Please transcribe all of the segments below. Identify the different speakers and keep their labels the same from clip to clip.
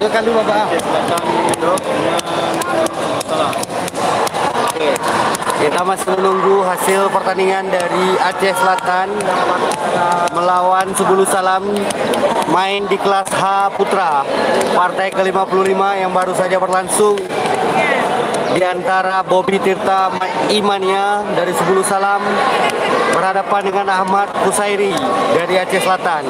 Speaker 1: Silakan dulu Bapak.
Speaker 2: Selatan Indok dengan salah.
Speaker 1: Oke. Kita masih menunggu hasil pertandingan dari Aceh Selatan melawan Subulu Salam main di kelas H Putra partai ke-55 yang baru saja berlangsung di antara Bobby Tirta Imania dari Subulu Salam berhadapan dengan Ahmad Kusairi dari Aceh Selatan.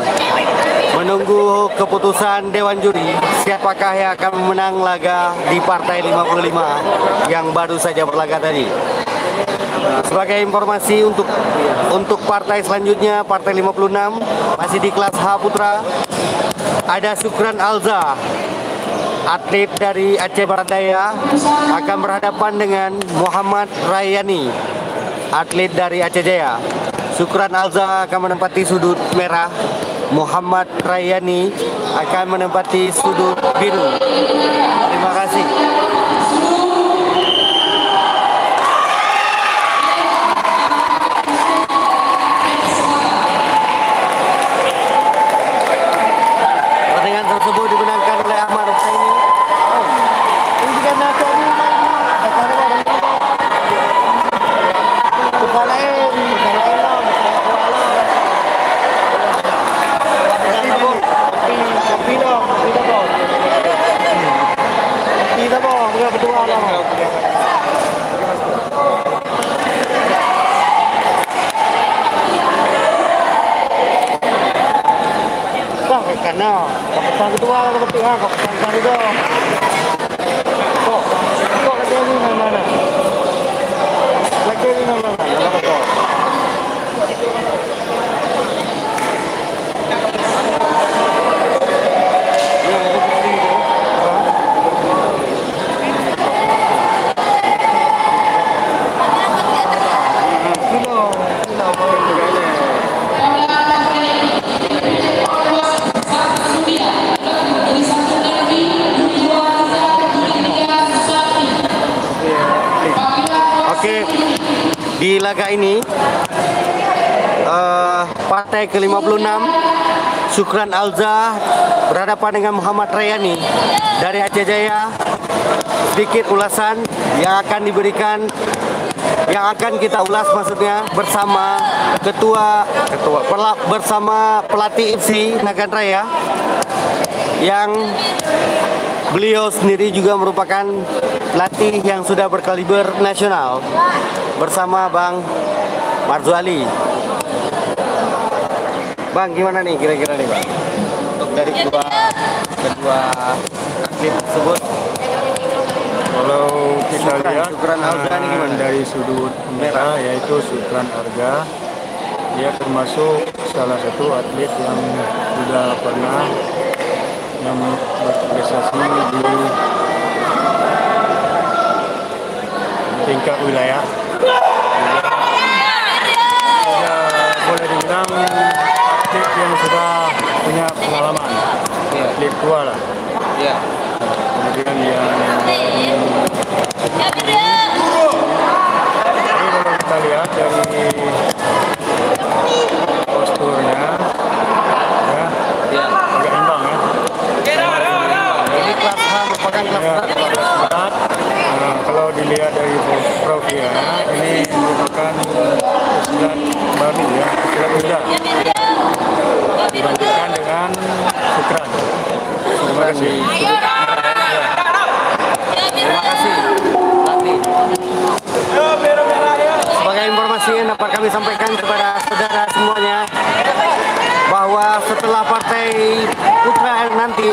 Speaker 1: Menunggu keputusan Dewan Juri siapakah yang akan memenang laga di partai 55 yang baru saja berlaga tadi. Sebagai informasi untuk partai selanjutnya, partai 56 masih di kelas H Putra, ada Syukran Alza, atlet dari Aceh Barat Daya, akan berhadapan dengan Muhammad Rayani, atlet dari Aceh Jaya. Syukran Alza akan menempati sudut merah, Muhammad Rayani akan menempati sudut biru. Terima kasih. Tersebut dimenangkan oleh Ahmad Husaini. Ini juga nak kami karena keputusan kedua keputusan itu kok lagi ini mana di laga ini partai ke-56 Syukran Alza berhadapan dengan Muhammad Rayani dari Aceh Jaya. Sedikit ulasan yang akan diberikan, yang akan kita ulas maksudnya bersama bersama pelatih FC Nagan Raya yang beliau sendiri juga merupakan pelatih yang sudah berkaliber nasional bersama Bang Marzuali. Bang, gimana nih kira-kira nih Bang untuk dari kedua atlet tersebut?
Speaker 2: Kalau kita lihat
Speaker 1: Syukran Alza ini gimana?
Speaker 2: Dari sudut merah yaitu Syukran Alza, dia termasuk salah satu atlet yang sudah pernah yang berprestasi di tingkat wilayah. Ya, boleh dibilang atlet yang sudah punya pengalaman, atlet tua lah.
Speaker 1: Ya.
Speaker 2: Kemudian yang jadi kalau kita lihat dari posturnya, ya agak imbang ya.
Speaker 1: Ini kelas H merupakan kelas berat.
Speaker 2: Nah, kalau dilihat dari profilnya, ini merupakan pesilat baru ya, pesilat muda dibandingkan dengan Syukran. Terima kasih.
Speaker 1: Terima kasih. Sebagai informasi yang dapat kami sampaikan kepada saudara semuanya, bahwa setelah partai putra nanti,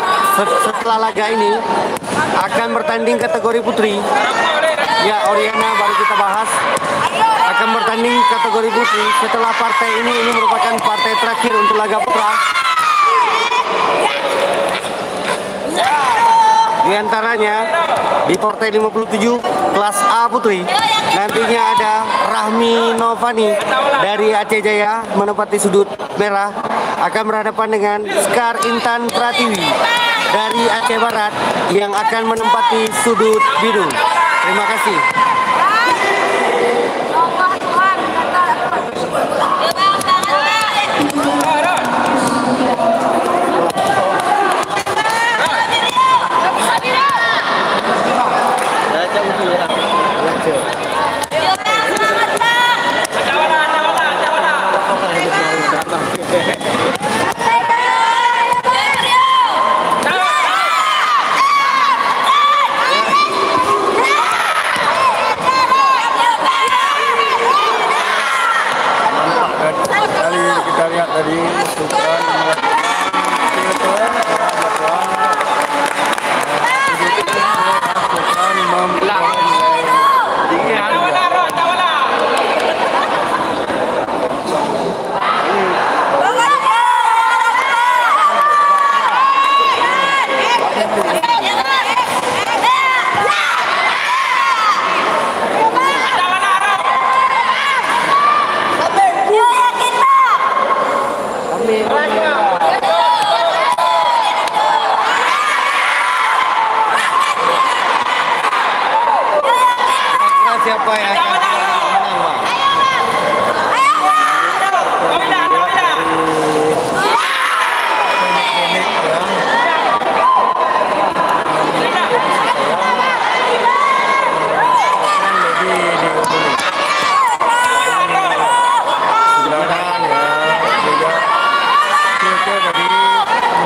Speaker 1: setelah laga ini akan bertanding kategori putri. Ya, Oriana baru kita bahas akan bertanding kategori putri. Setelah partai ini merupakan partai terakhir untuk laga putra. Di antaranya di partai 57 kelas A putri nantinya ada Rahmi Novani dari Aceh Jaya menempati sudut merah akan berhadapan dengan Skar Intan Pratiwi dari Aceh Barat yang akan menempati sudut biru. Terima kasih. siapa yang akan menang, Bang?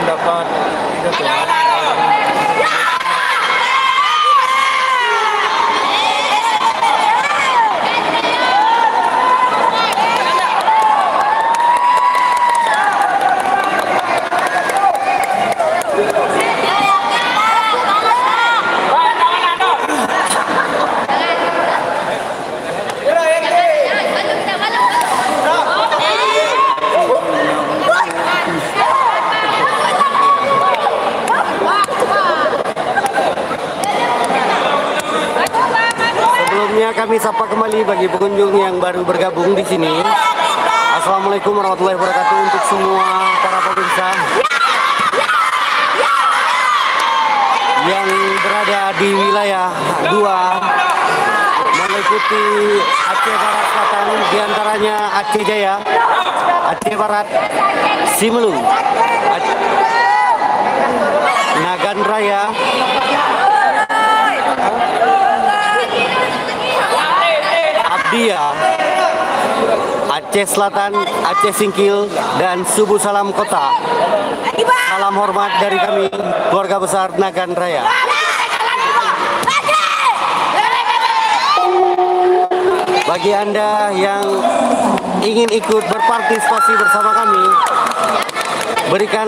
Speaker 2: Mendapat
Speaker 1: kami sapa kembali bagi pengunjung yang baru bergabung di sini. Assalamualaikum warahmatullahi wabarakatuh untuk semua para pemirsa yang berada di wilayah 2 mengikuti Aceh Barat Selatan, diantaranya Aceh Jaya, Aceh Barat, Simelu, Nagan Raya, Abdia, Aceh Selatan, Aceh Singkil, dan Subuh Salam Kota. Salam hormat dari kami, keluarga besar Nagan Raya. Bagi Anda yang ingin ikut berpartisipasi bersama kami, berikan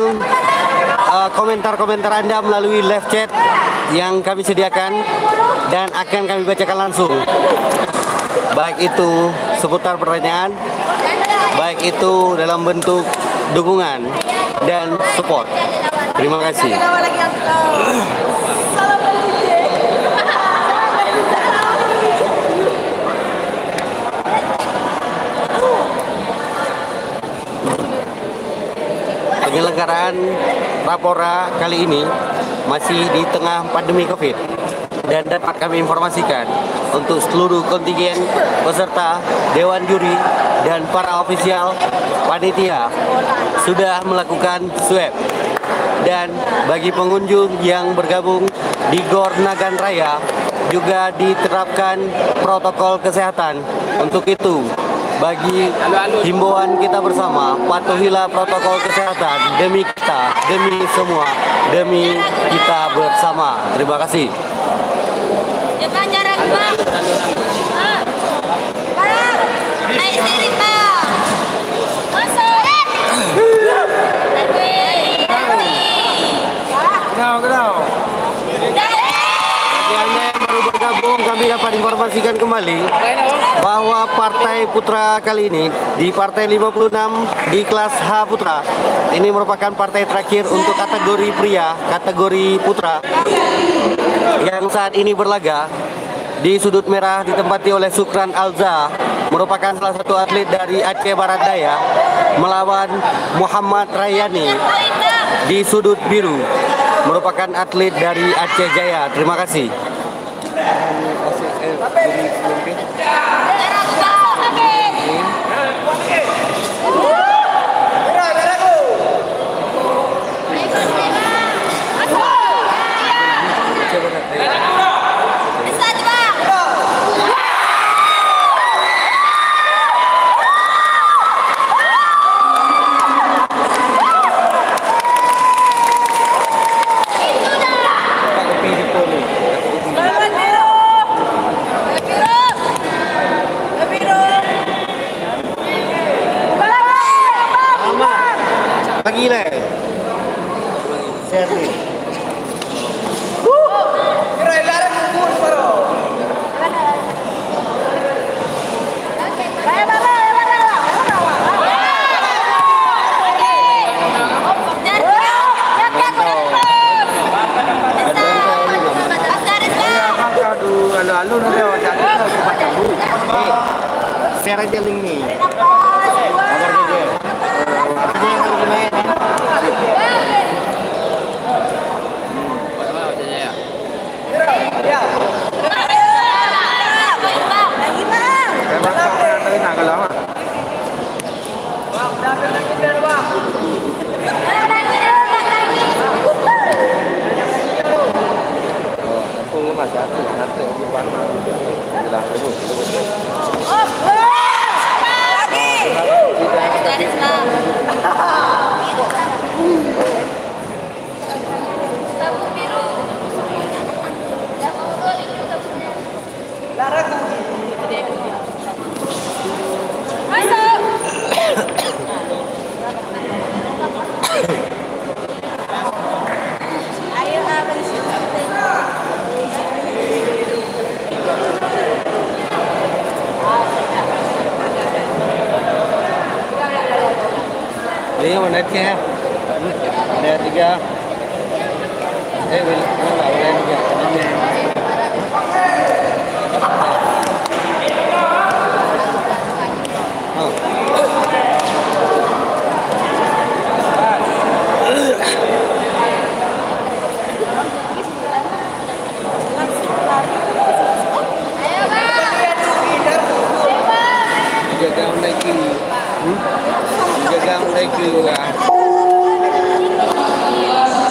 Speaker 1: komentar-komentar Anda melalui live chat yang kami sediakan dan akan kami bacakan langsung. Baik itu seputar pertanyaan, baik itu dalam bentuk dukungan dan support. Terima kasih. Penyelenggaraan Rapora kali ini masih di tengah pandemi Covid, dan dapat kami informasikan untuk seluruh kontingen peserta, dewan juri, dan para ofisial panitia sudah melakukan swab. Dan bagi pengunjung yang bergabung di Gor Nagan Raya juga diterapkan protokol kesehatan. Untuk itu, bagi himbauan kita bersama, patuhilah protokol kesehatan demi kita, demi semua, demi kita bersama. Terima kasih.
Speaker 3: Jaga jarak, Pak. Naik sini, Pak. Masuk.
Speaker 2: Kenal.
Speaker 1: Bagi Anda yang baru bergabung, kami dapat informasikan kembali bahwa Partai Putra kali ini di Partai 56 di kelas H Putra ini merupakan partai terakhir untuk kategori pria, kategori putra yang saat ini berlaga. Di sudut merah ditempati oleh Sukran Alza, merupakan salah satu atlet dari Aceh Barat Daya, melawan Muhammad Rayani. Di sudut biru merupakan atlet dari Aceh Jaya. Terima kasih. Lagi lah. Share nih. Share aja link nih. masih aku nanti di mana bilang dulu.
Speaker 3: Garis bang. Sabun biru. Masuk. Ayo abang
Speaker 1: Ini mana sih? Ada 3. Ada 3.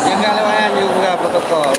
Speaker 1: Jaga lawan juga protokol.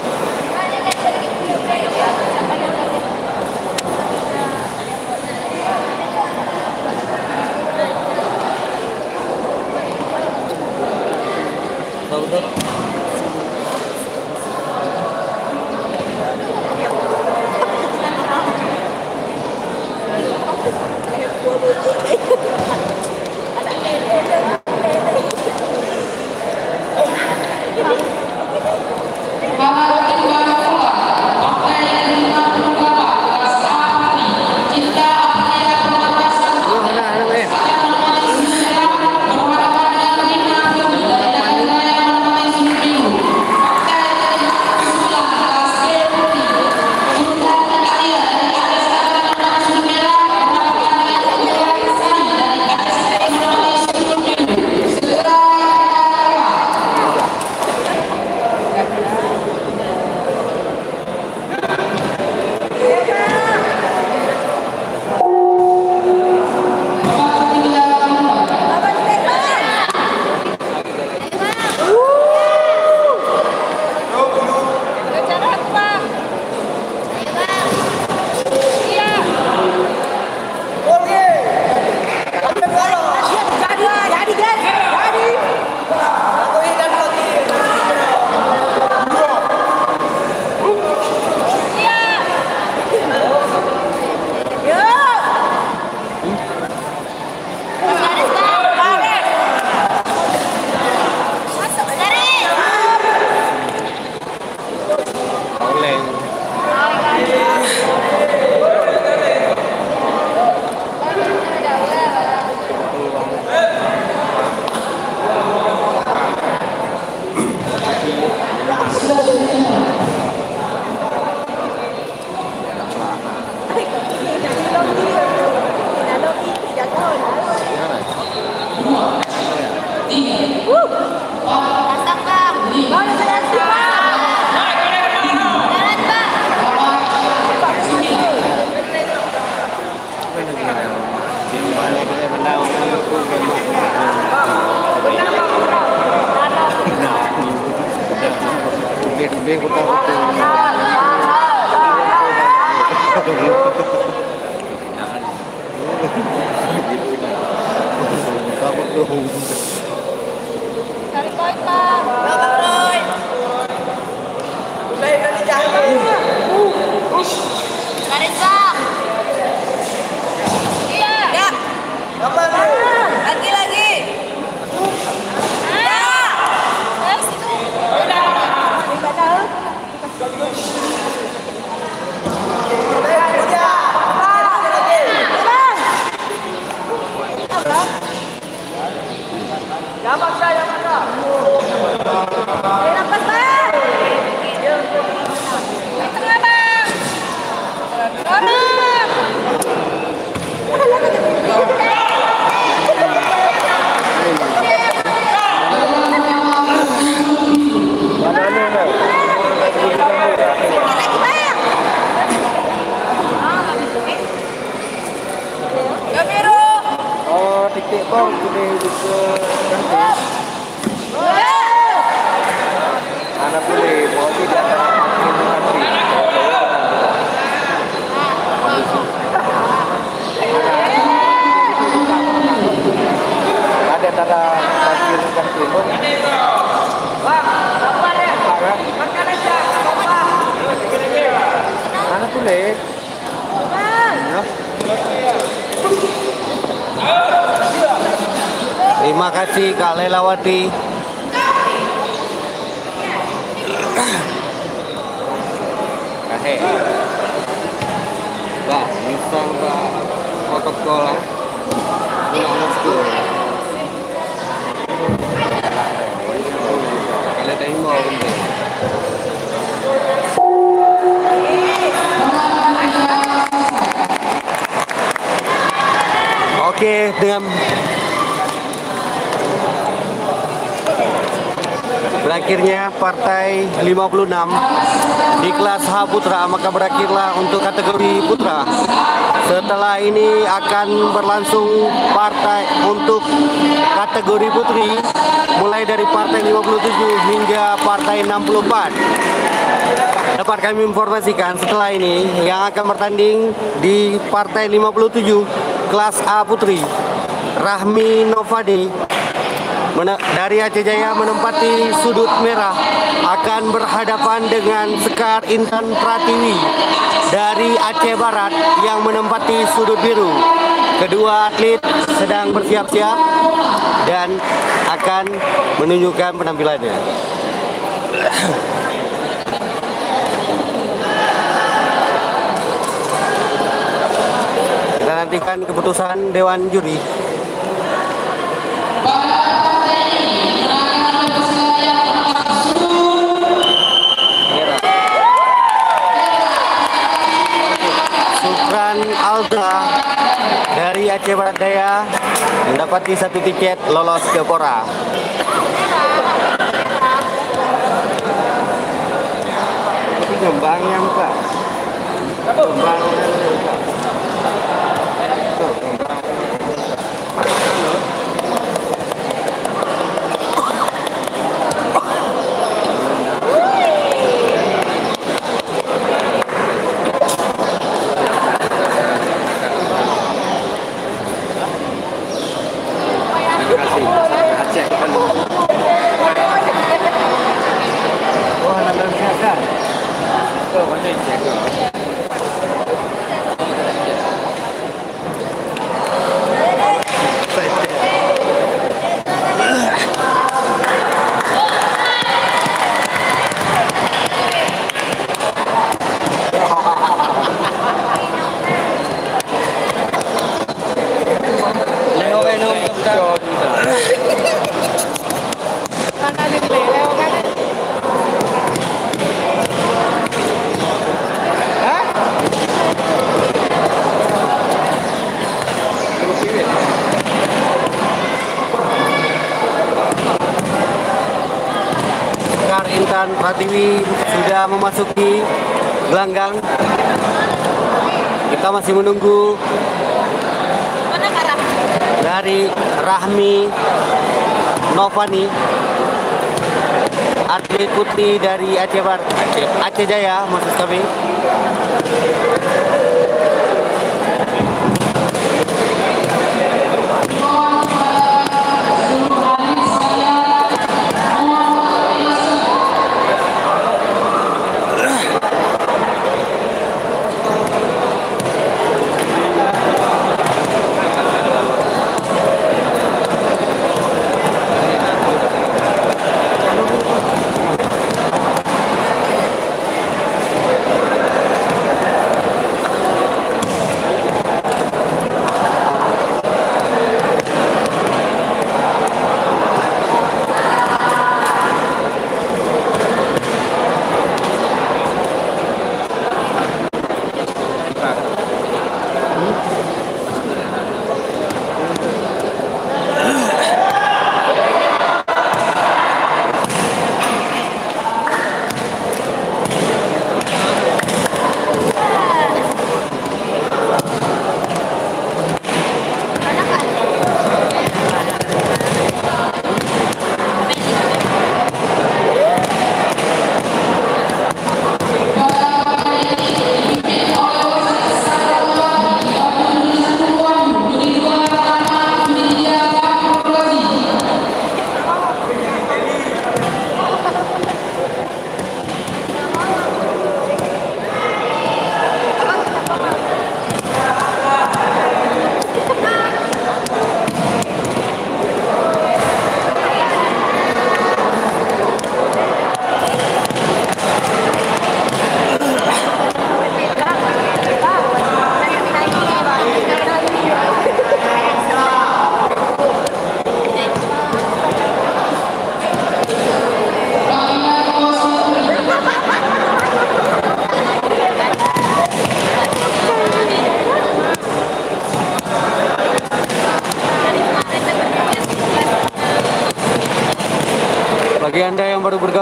Speaker 1: Tarik poin, Bang. Garis, Bang. Iya. Ya. Lagi. Ya. Terus itu. Titik bang, boleh bisa anak boleh bawa tidak akan makin Mana tuh, Le? Terima kasih Kak Lelawati. Kahe. Mbak, bisa Mbak protokol lah. Ini amasku. Kalian tadi mau ini. Oke, dengan berakhirnya partai 56 di kelas H Putra, maka berakhirlah untuk kategori Putra. Setelah ini akan berlangsung partai untuk kategori Putri, mulai dari partai 57 hingga partai 64. Dapat kami informasikan setelah ini yang akan bertanding di partai 57 kelas A Putri, Rahmi Novade dari Aceh Jaya menempati sudut merah akan berhadapan dengan Sekar Intan Pratiwi dari Aceh Barat yang menempati sudut biru. Kedua atlet sedang bersiap-siap dan akan menunjukkan penampilannya. Kita nantikan keputusan Dewan Juri. Alta dari Aceh Barat Daya mendapati satu tiket lolos ke Pora. Ini gembangnya Pak. Gembangnya. Intan Pratiwi sudah memasuki gelanggang. Kita masih menunggu dari Rahmi Novani, atlet putri dari Aceh Jaya, maksud kami.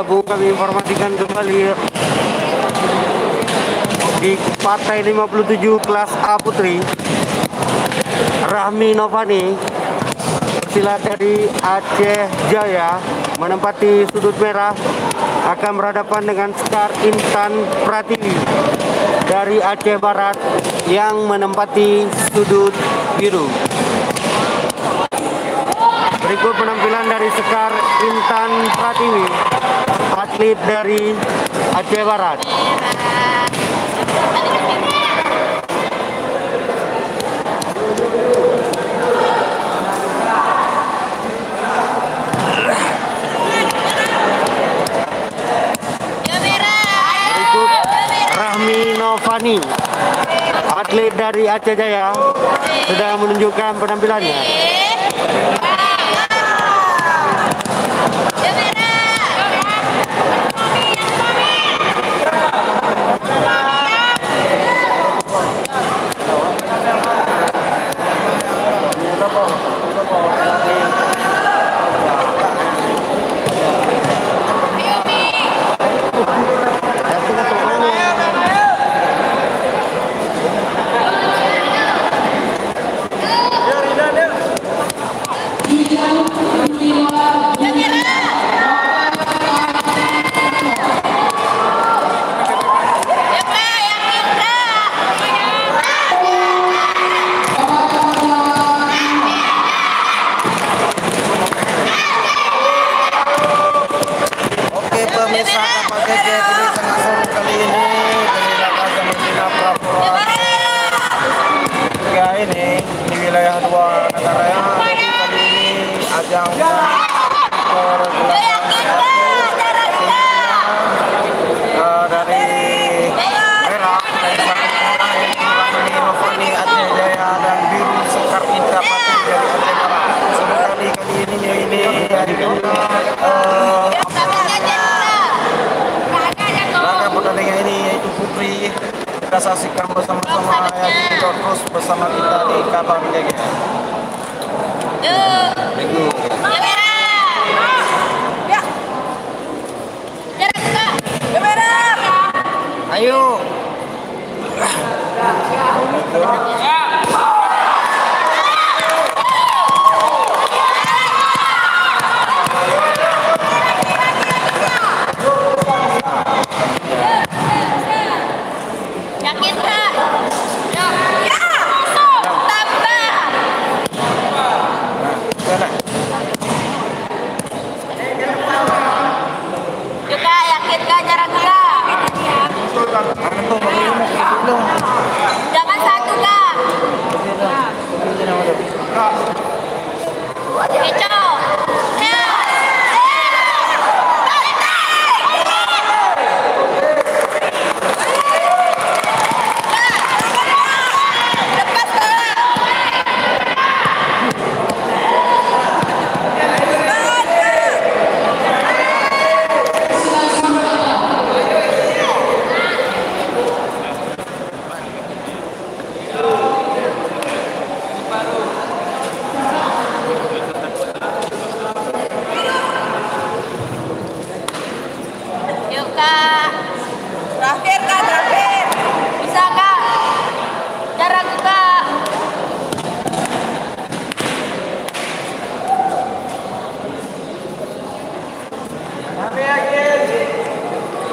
Speaker 1: bergabung, kami informasikan kembali di partai 57 kelas A Putri. Rahmi Novani silat dari Aceh Jaya menempati sudut merah, akan berhadapan dengan Sekar Intan Pratiwi dari Aceh Barat yang menempati sudut biru. Berikut penampilan dari Sekar Intan Pratiwi, atlet dari Aceh Barat. Berikut Rahmi Novani, atlet dari Aceh Jaya, sedang menunjukkan penampilannya.
Speaker 4: Pemirsa Kapal Gajah ini sangat seru kali ini penyelenggarakan Semina Prapura ini di wilayah dua negara yang jadi kali ini ajang dari merah dari Rahmi Novani Aceh Jaya dan biru Sekar Intan Pratiwi dari Aceh Barat. Sekali ini hari pertandingan ini yaitu Putri. Kita saksikan bersama-sama ya, terus bersama kita di Kapal Gajah. Ayo.
Speaker 3: Jangan satu kak. Kicau. Terakhir. Bisa kak. Jarak kak.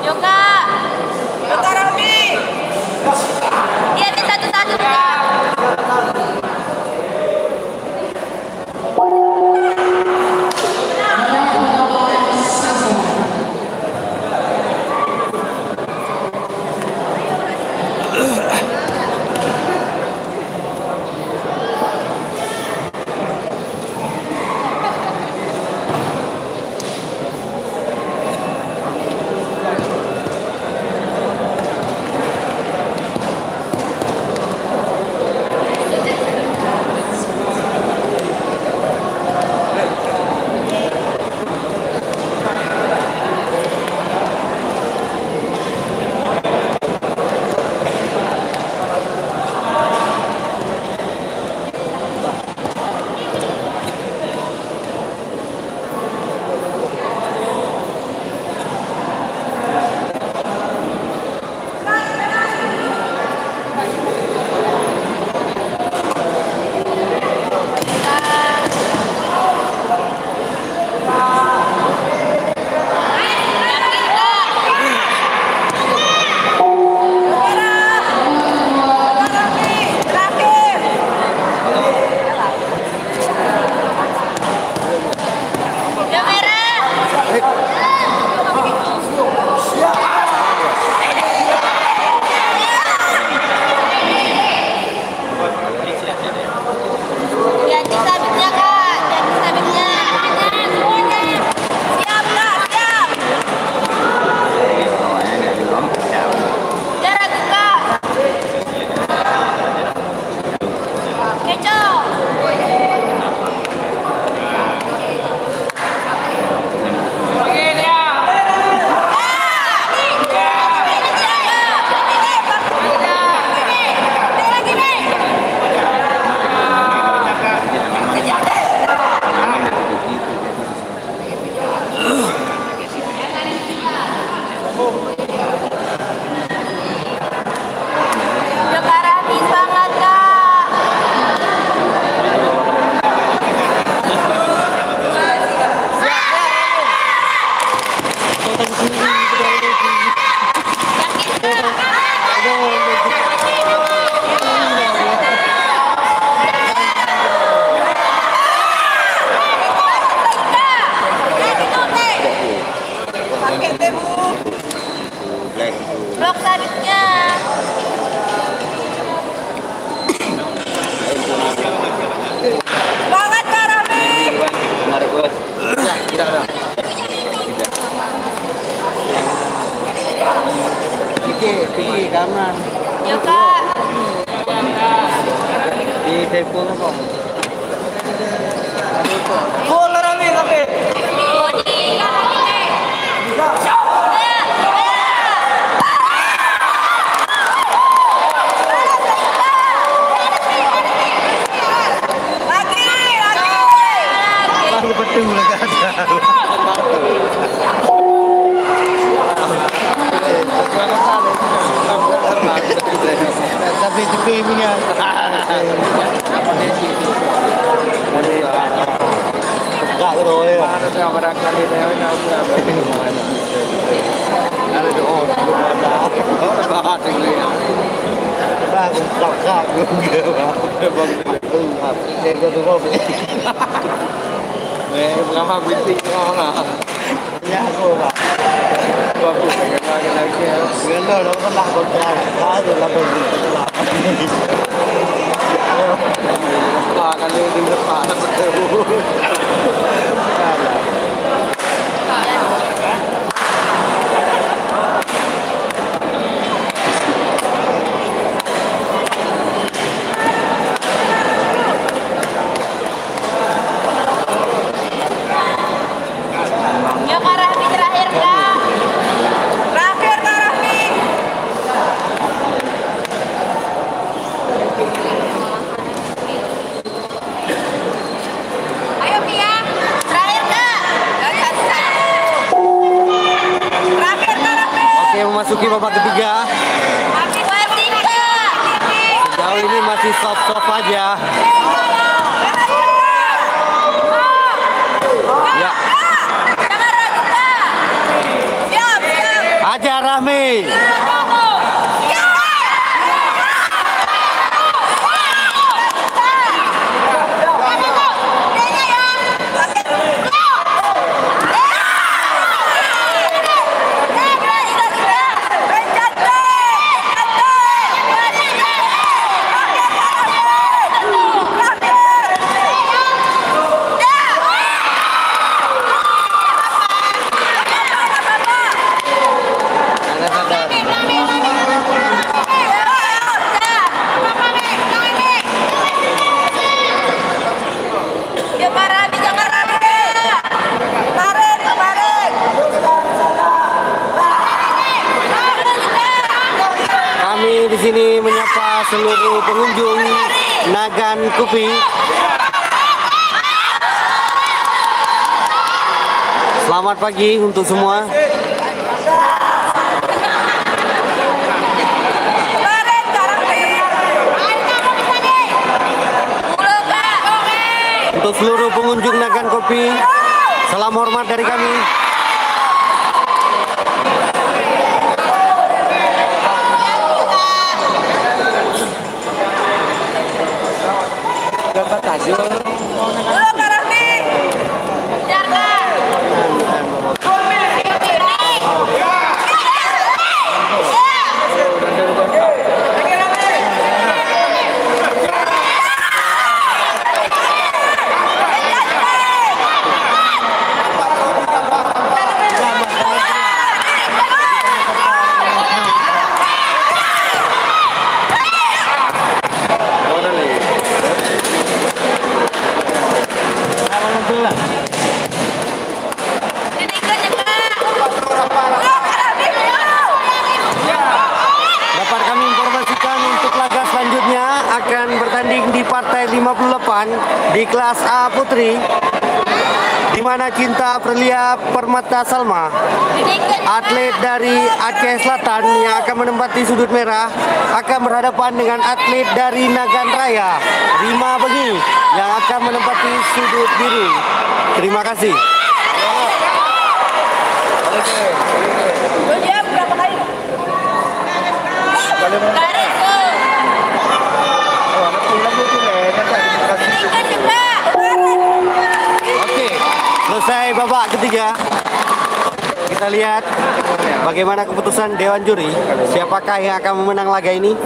Speaker 3: Yuk kak. Kak Rahmi. Iya di satu-satu kak. Yoga Rami semangat Kak. Blok sabitnya. Semangat Kak Rami.
Speaker 1: Pergi kanan.
Speaker 3: Yuk Kak.
Speaker 1: Di telepon kok.
Speaker 4: Bola Rami, Rami.
Speaker 1: Baru betul mulai ada. Tapi itu filmnya. Enggak boleh.
Speaker 4: Ada barangkali
Speaker 1: Ada doa. Kakak
Speaker 4: lama binti mana?
Speaker 1: ya aku Pak.
Speaker 4: Bagus lagi ya.
Speaker 1: Ganda nó có làm con trai, khá rồi là mình làm.
Speaker 4: Kali di depan betul.
Speaker 3: Yuk Kak Rami terakhir Kak. Terakhir Kak Rami. Ayo Pia. Terakhir Kak. Dari satu-satu. Terakhir Kak Rami.
Speaker 1: Oke, memasuki babak ketiga.
Speaker 3: Habis berarti Kak.
Speaker 1: Sejauh ini masih soft-soft aja. Ya,
Speaker 3: Jangan ragu Kak. Siap, siap.
Speaker 1: aja Rahmi. Anda sadar.
Speaker 3: Yuk Kak Rami, jangan ragu Kak. Tarik, tarik.
Speaker 1: Kami di sini menyapa seluruh pengunjung Nagan Kupi. Selamat pagi untuk semua.
Speaker 3: Tarik, Kak Rami. Pulau Kak.
Speaker 1: Untuk seluruh pengunjung Nagan Kopi, salam hormat dari kami.
Speaker 4: Dapat tajul.
Speaker 3: Pulau Kak Rami. Jaga.
Speaker 1: Dapat kami informasikan untuk laga selanjutnya akan bertanding di partai 58 di kelas A Putri, di Bagaimana Cinta Aprilia Permata Salma, atlet dari Aceh Selatan yang akan menempati sudut merah, akan berhadapan dengan atlet dari Nagan Raya, Rima Bengi, yang akan menempati sudut biru. Terima kasih.
Speaker 3: Berapa kali?
Speaker 1: Oke, selesai babak ketiga. Kita lihat bagaimana keputusan Dewan Juri. Siapakah yang akan memenang laga ini?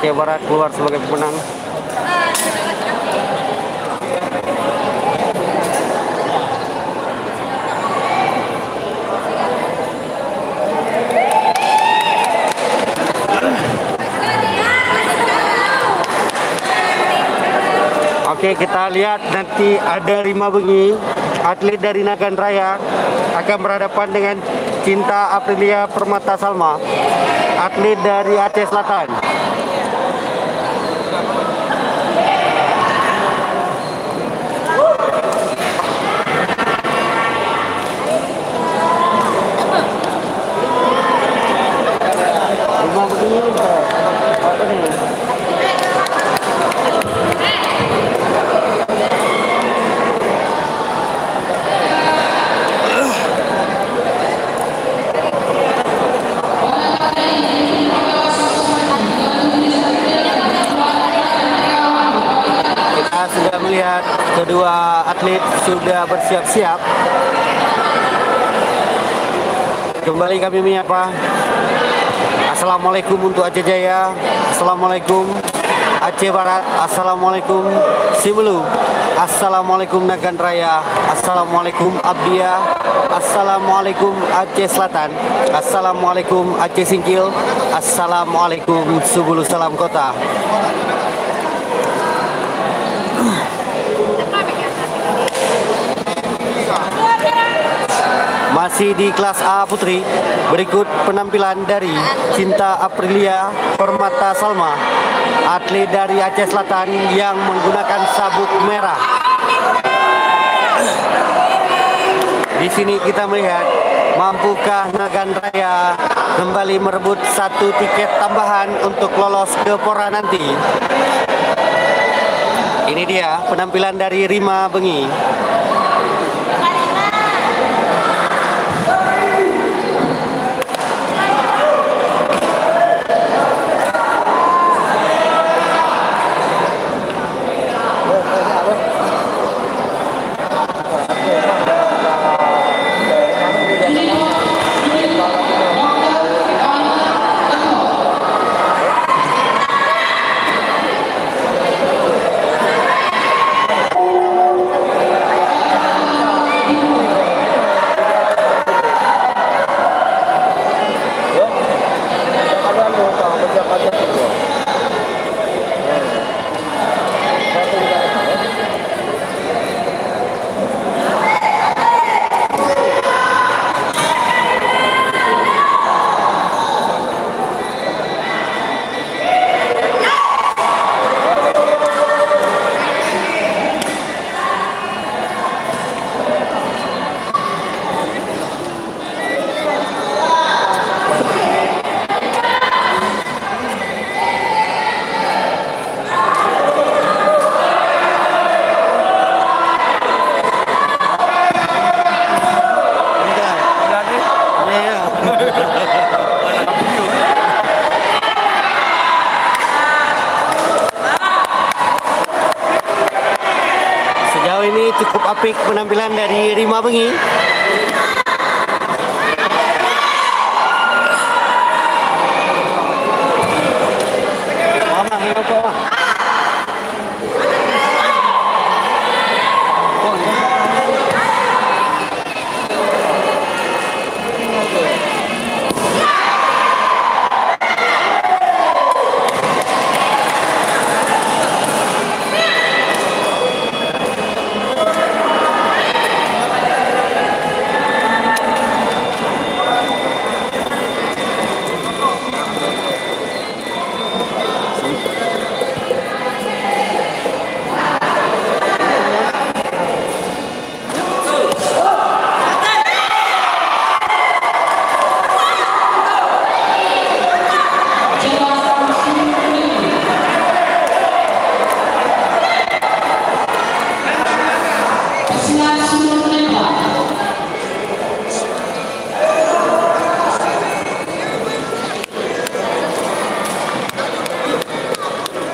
Speaker 1: Aceh Barat keluar sebagai pemenang. Oke, kita lihat nanti ada Rima Bengi, atlet dari Nagan Raya, akan berhadapan dengan Cinta Aprilia Permata Salma, atlet dari Aceh Selatan. Rima Bengi apa nih? Sudah melihat kedua atlet sudah bersiap-siap. Kembali kami menyapa. Assalamualaikum untuk Aceh Jaya, assalamualaikum Aceh Barat, assalamualaikum Simelu, assalamualaikum Nagan Raya, assalamualaikum Abdiya, assalamualaikum Aceh Selatan, assalamualaikum Aceh Singkil, assalamualaikum Subulu Salam Kota. Masih di kelas A Putri, berikut penampilan dari Cinta Aprilia Permata Salma, atlet dari Aceh Selatan yang menggunakan sabuk merah. Di sini kita melihat mampukah Nagan Raya kembali merebut satu tiket tambahan untuk lolos ke Pora nanti. Ini dia penampilan dari Rima Bengi. Sejauh ini cukup apik penampilan dari Rima Bengi.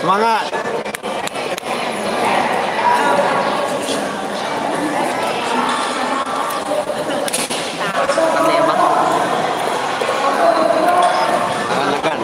Speaker 1: Semangat. Akan.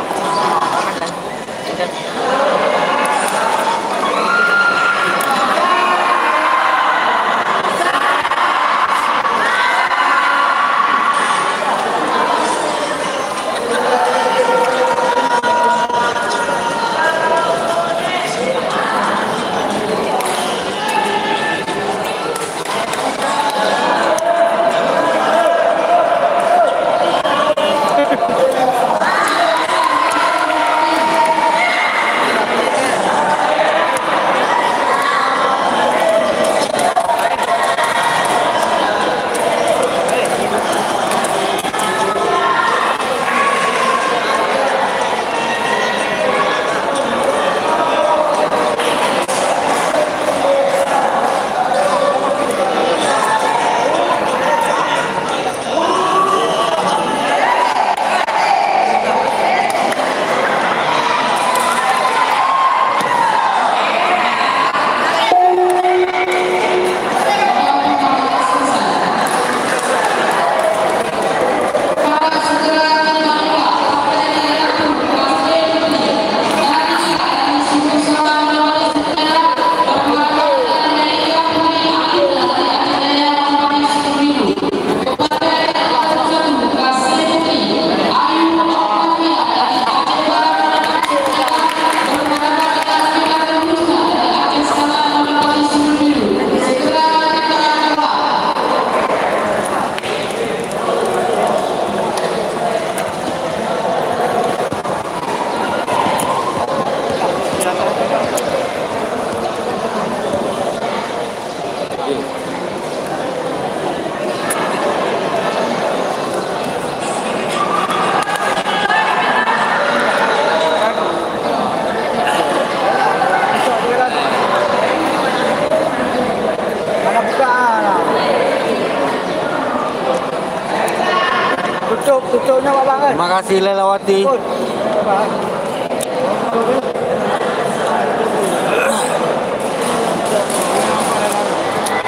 Speaker 4: Tutupnya Pak Banget.
Speaker 1: Terima kasih Lelawati.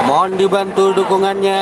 Speaker 1: Mohon dibantu dukungannya.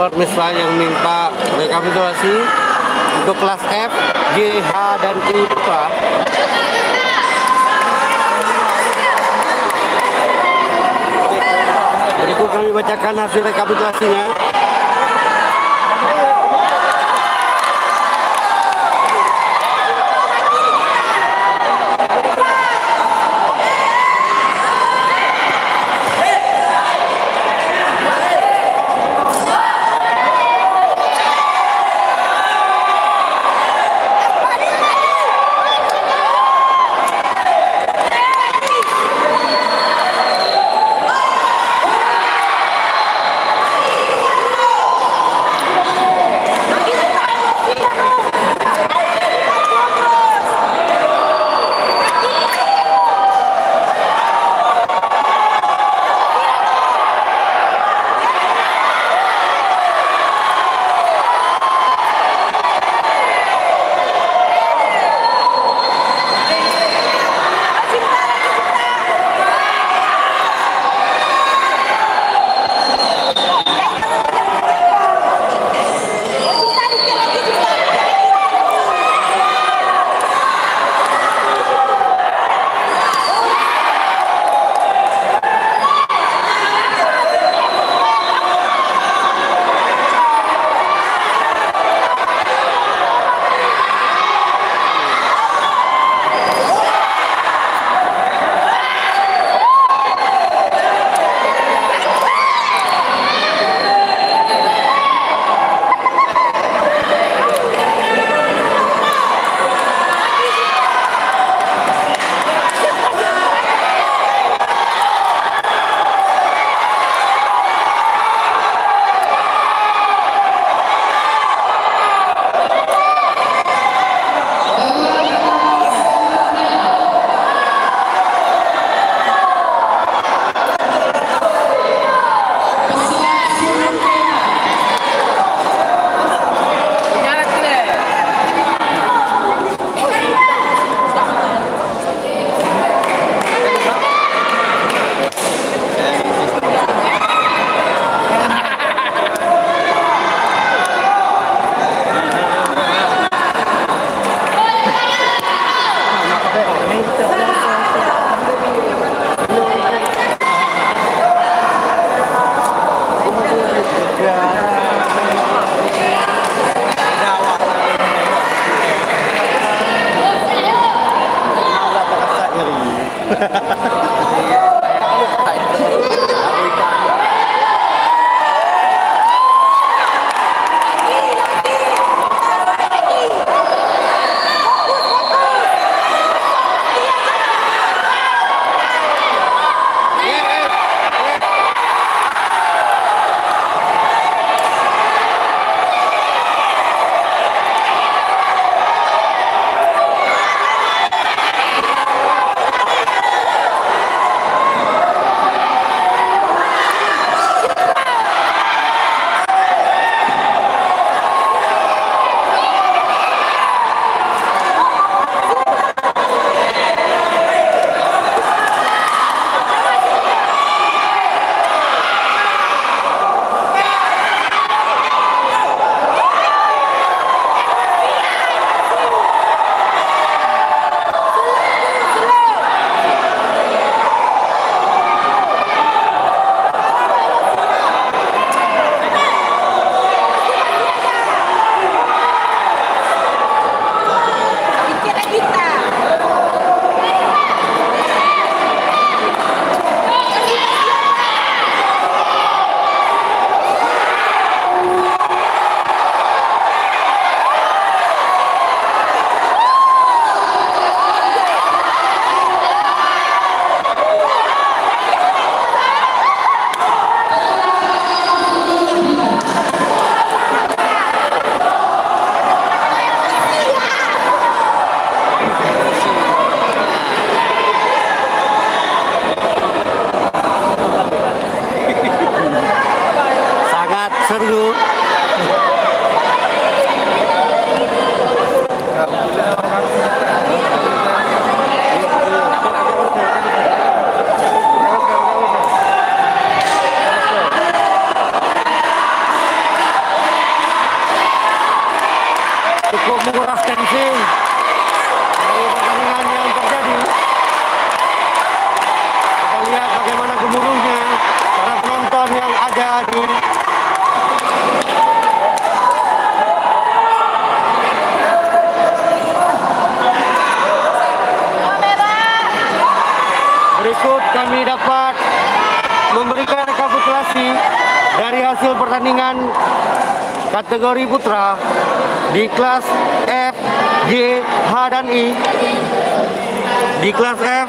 Speaker 1: Sport Misra yang minta rekapitulasi untuk kelas F, G, H, dan I Putra. Berikut kami bacakan hasil rekapitulasinya. menguras tensi dari pertandingan yang terjadi. Kita lihat bagaimana gemuruhnya para penonton yang ada di berikut. Kami dapat memberikan rekapitulasi dari hasil pertandingan kategori putra di kelas F, G, H, dan I. Di kelas F,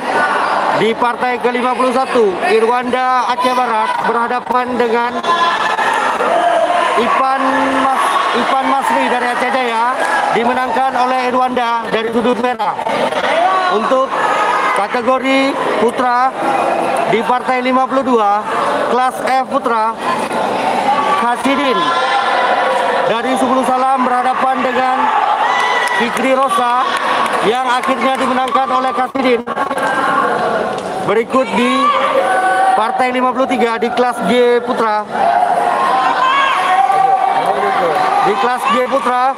Speaker 1: di partai ke-51, Irwanda Aceh Barat berhadapan dengan Ipan Masri dari Aceh Jaya, dimenangkan oleh Irwanda dari sudut merah. Untuk kategori putra di partai 52, kelas F putra, Hasidin dari Subulu Salam berhadapan dengan Fikri Rosa yang akhirnya dimenangkan oleh Hasidin. Berikut di partai 53 di kelas G putra. Di kelas G putra,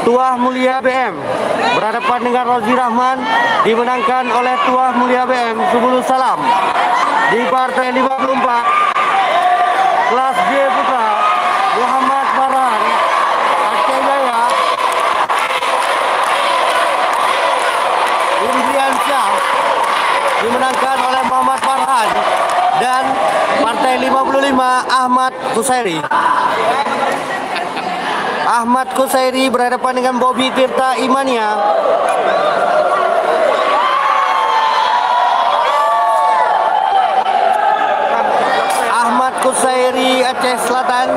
Speaker 1: Tuah Mulia BM berhadapan dengan Rozi Rahman, dimenangkan oleh Tuah Mulia BM Subulu Salam. Di partai 54, kelas G putra, Muhammad Farhan Aceh Jaya, Indrian Syah dimenangkan oleh Muhammad Farhan. Dan partai 55, Ahmad Kusairi berhadapan dengan Bobby Tirta Imania. Ahmad Kusairi Aceh Selatan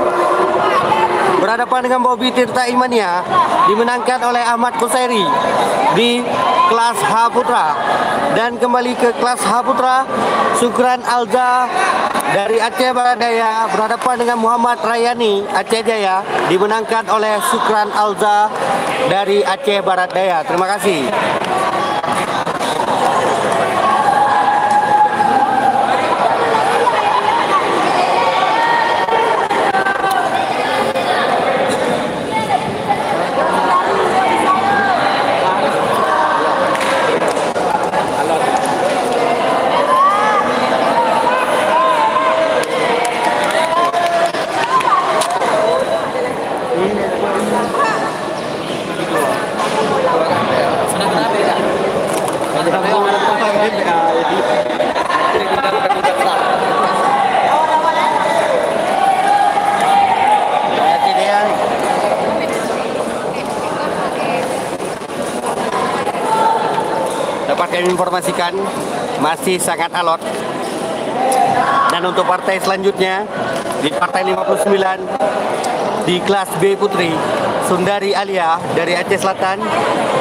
Speaker 1: berhadapan dengan Bobby Tirta Imania, dimenangkan oleh Ahmad Kusairi di kelas H putra. Dan kembali ke kelas H putra, Sukran Alza dari Aceh Barat Daya berhadapan dengan Muhammad Rayani Aceh Jaya, dimenangkan oleh Sukran Alza dari Aceh Barat Daya. Terima kasih. Dapat kami informasikan masih sangat alot. Dan untuk partai selanjutnya di partai 59 di kelas B putri, Sundari Alia dari Aceh Selatan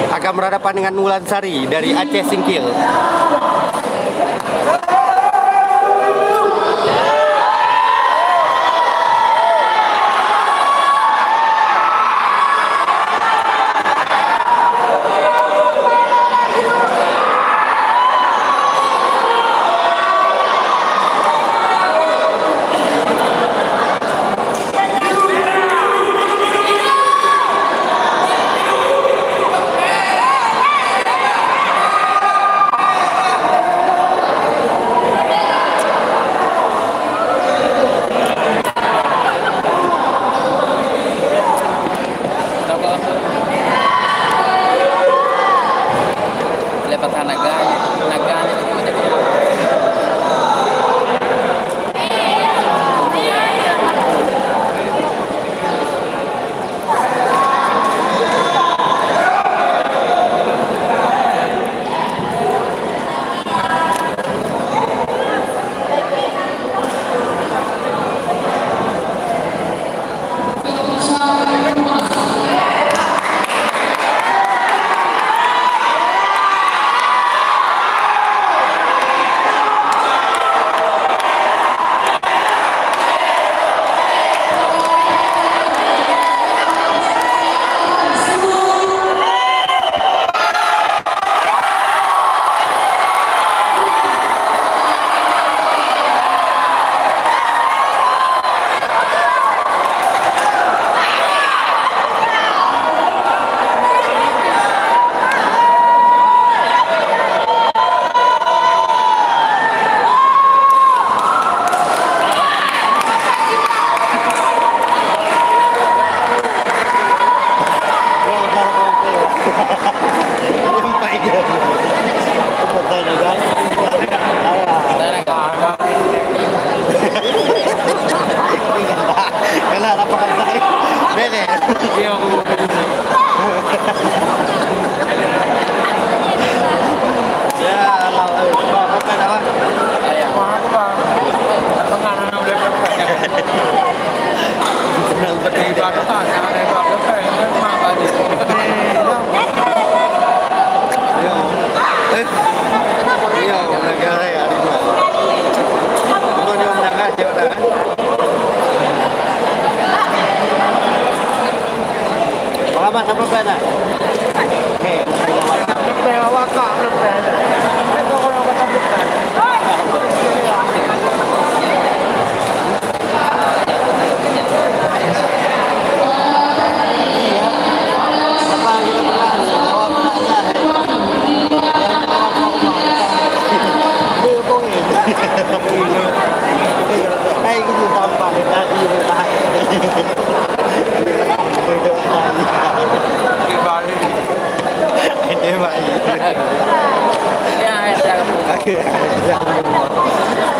Speaker 1: akan berhadapan dengan Wulan Sari dari Aceh Singkil. Sampai dia. Betul juga. Kena apa kata? Bene. Dia ya, Allah. Bukan apa? Senang betul. Iya, negara ya. Itu dia menangkap dia dah. Pengalaman apa pernah? Hey, gitu tampak tadi ini bayi.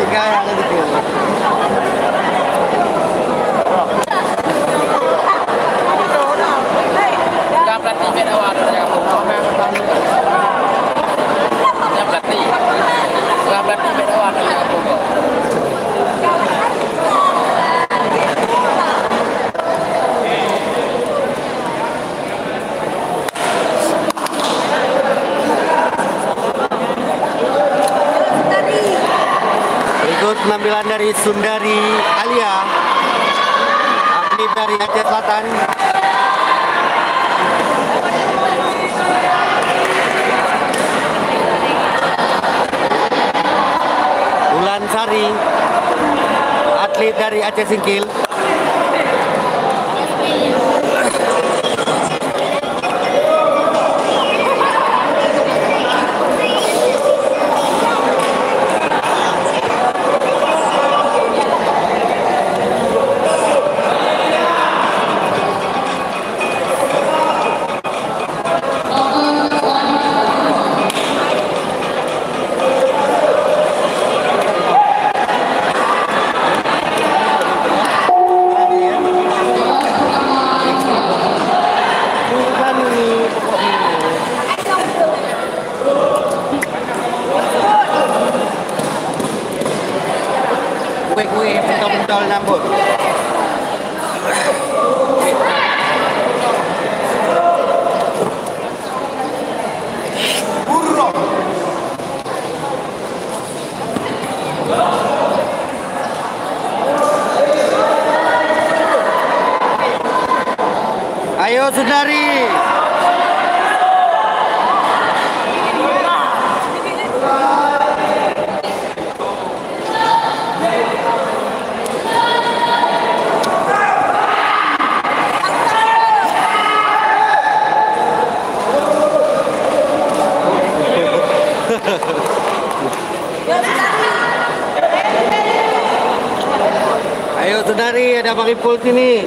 Speaker 1: Tiga yang ada di Berikut penampilan dari Sundari Alia, atlet dari Aceh Selatan. Bulan Sari, atlet dari Aceh Singkil. Kue-kue pentol-pentol nambut. Ayo Sundari. Ayo Sundari, ada pakai pul sini.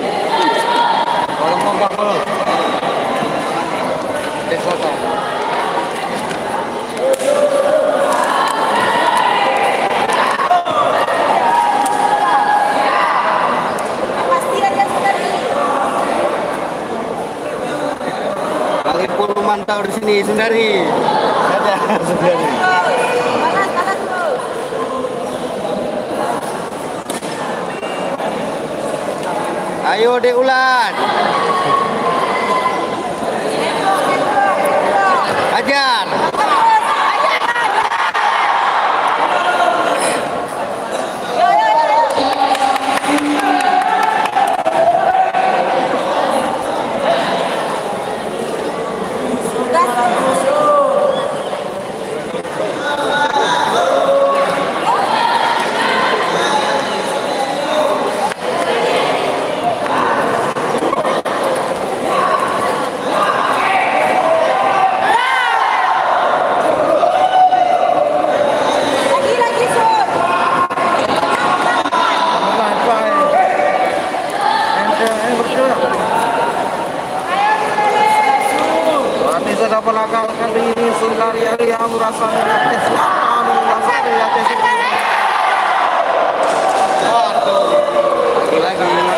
Speaker 1: Pakai pul memantau di sini Sundari. Ada Sundari. Ayo Dek Ulan. Ajar.
Speaker 4: sudah pelakar kali ini sundari hari yang merasa Aceh Selatan dari Aceh Selatan.
Speaker 1: Lagi.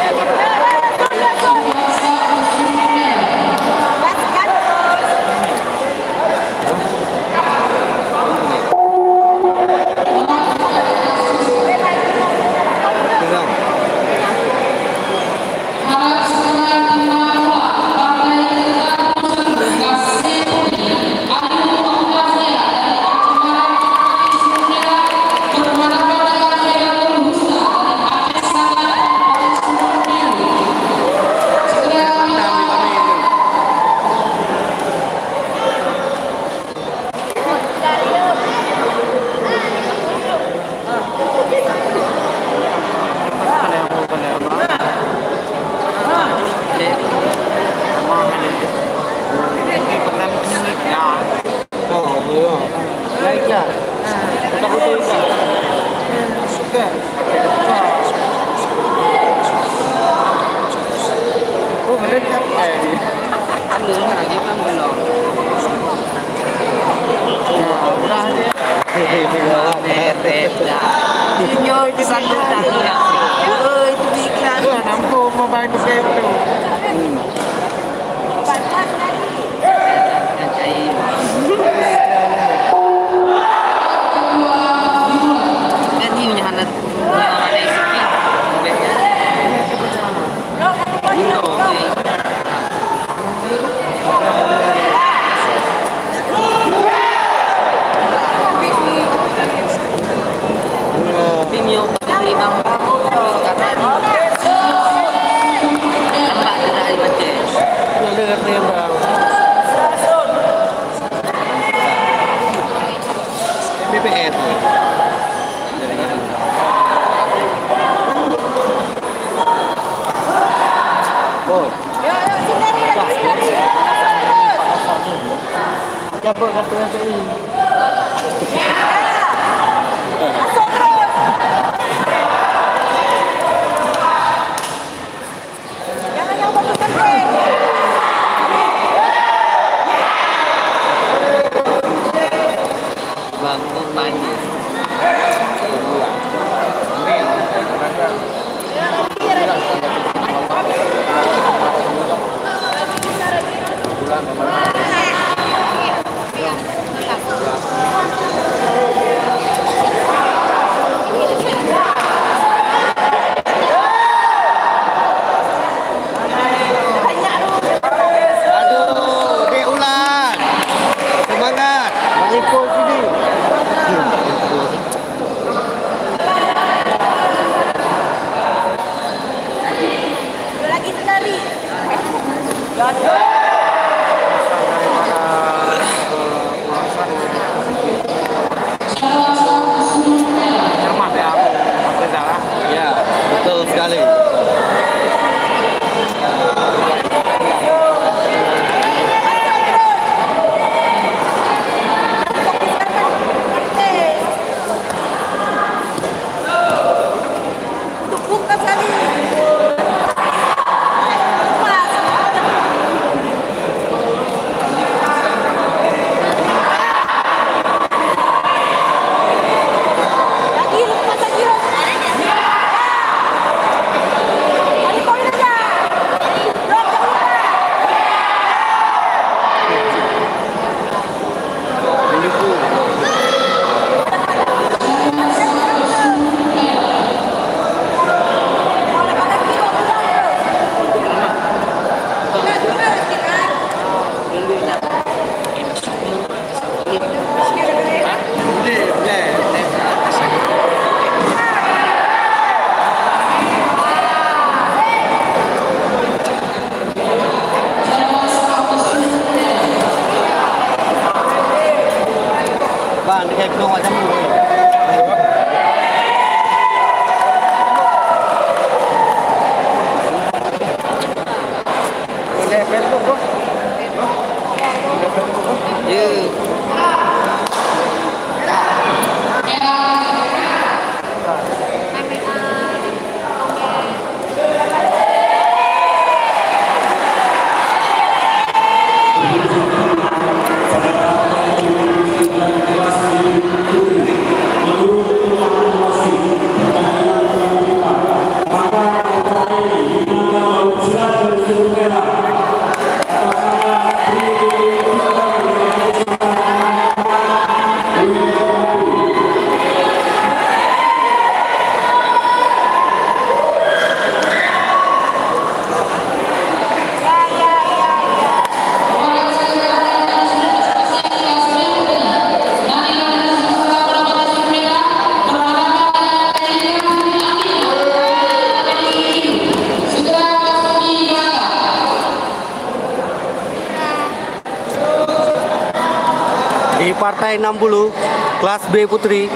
Speaker 1: Di partai 60 kelas B putri,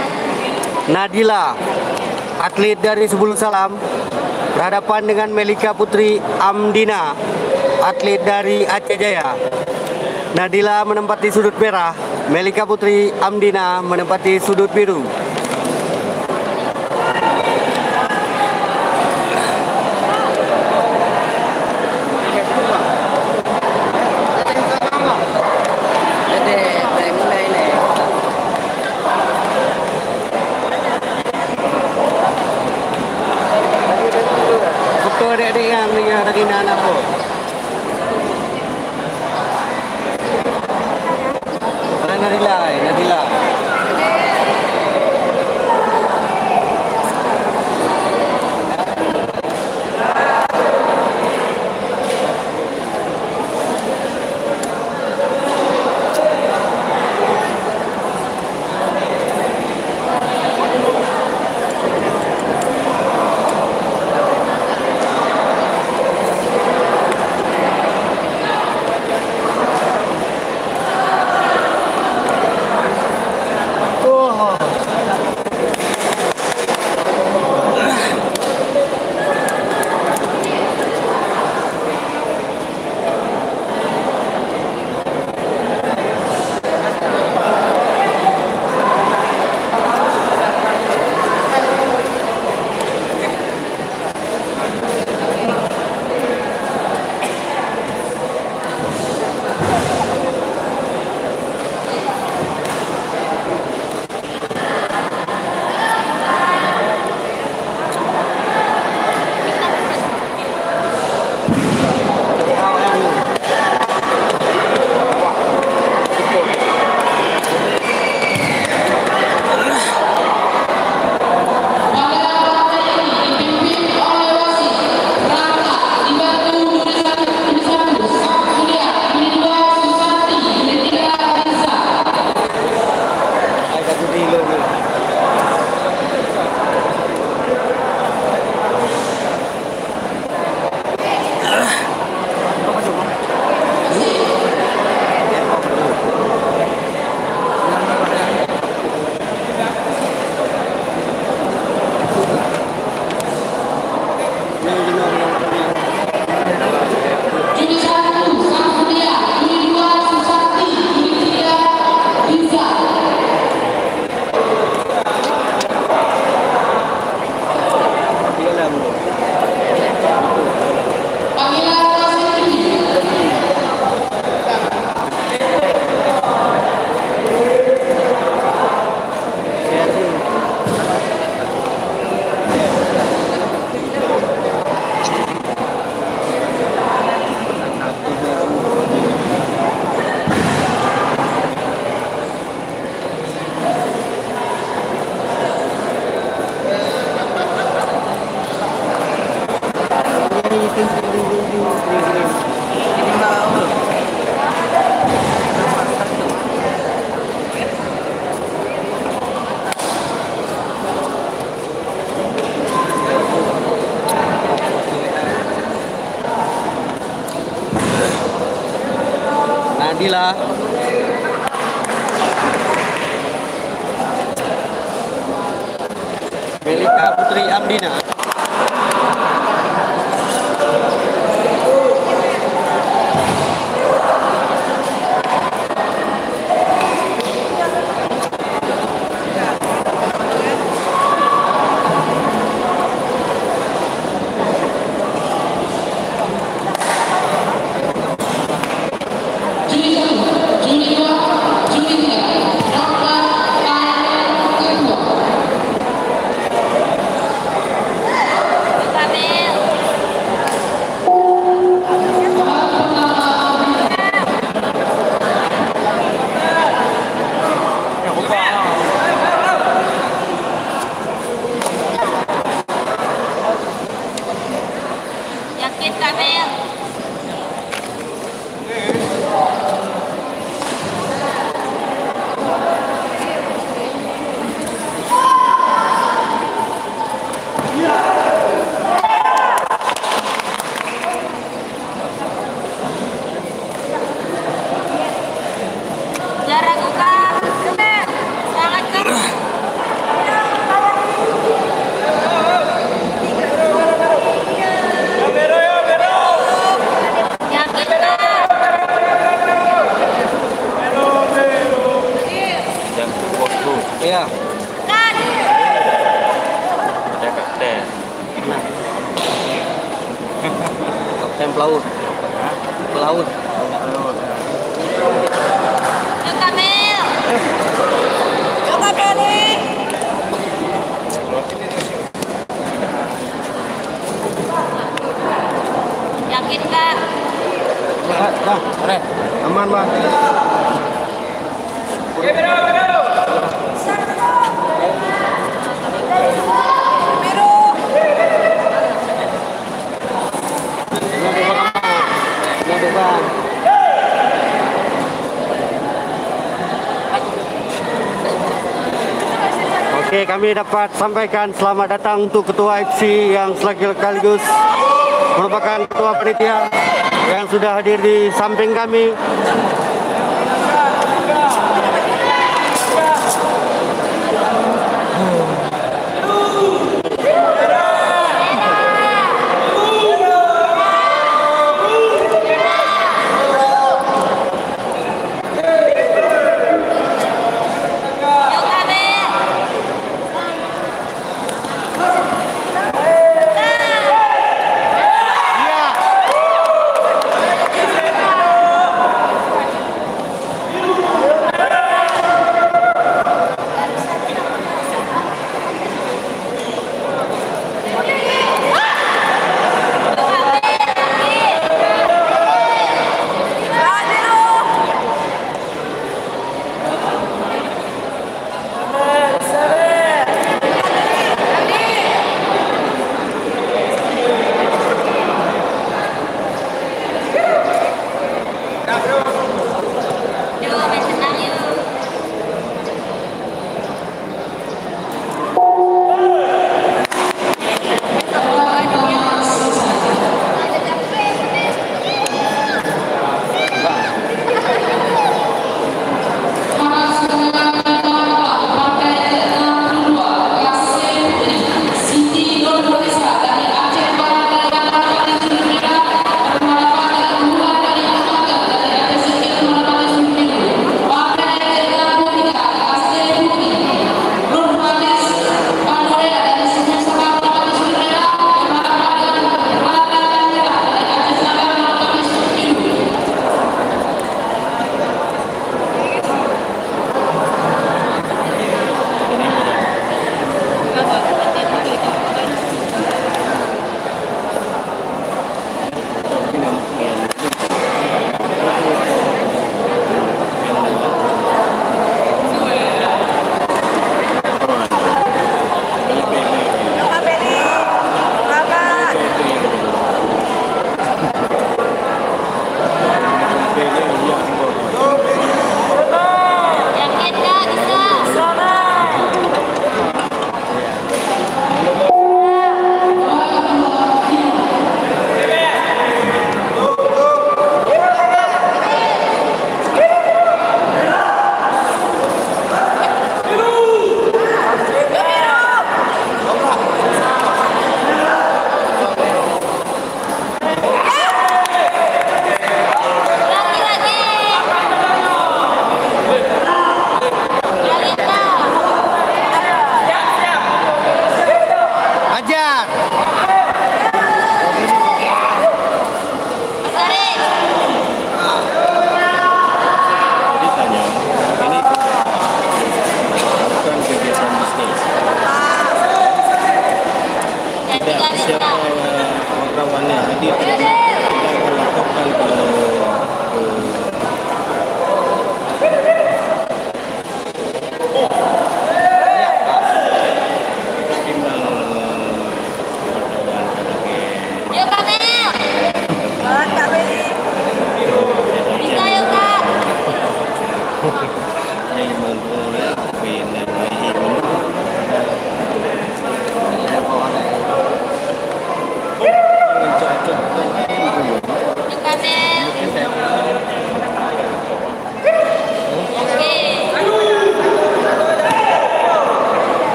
Speaker 1: Nadila atlet dari Sebulu Salam berhadapan dengan Melika Putri Amdina atlet dari Aceh Jaya. Nadila menempati sudut merah, Melika Putri Amdina menempati sudut biru. Foto adik-adik yang dari anak aku. Nadila. Nadila. Melika Putri Amdina. Iya.
Speaker 3: Kan.
Speaker 4: Ada kapten.
Speaker 1: Nah. Kapten pelaut. Pelaut.
Speaker 3: Yuk Kamil. Yuk Kamil nih. Yakin Kak?
Speaker 1: Aman, Bang.
Speaker 3: Biru.
Speaker 1: Oke, kami dapat sampaikan selamat datang untuk Ketua FC yang sekaligus merupakan Ketua Panitia yang sudah hadir di samping kami.
Speaker 3: Yuk Kamil.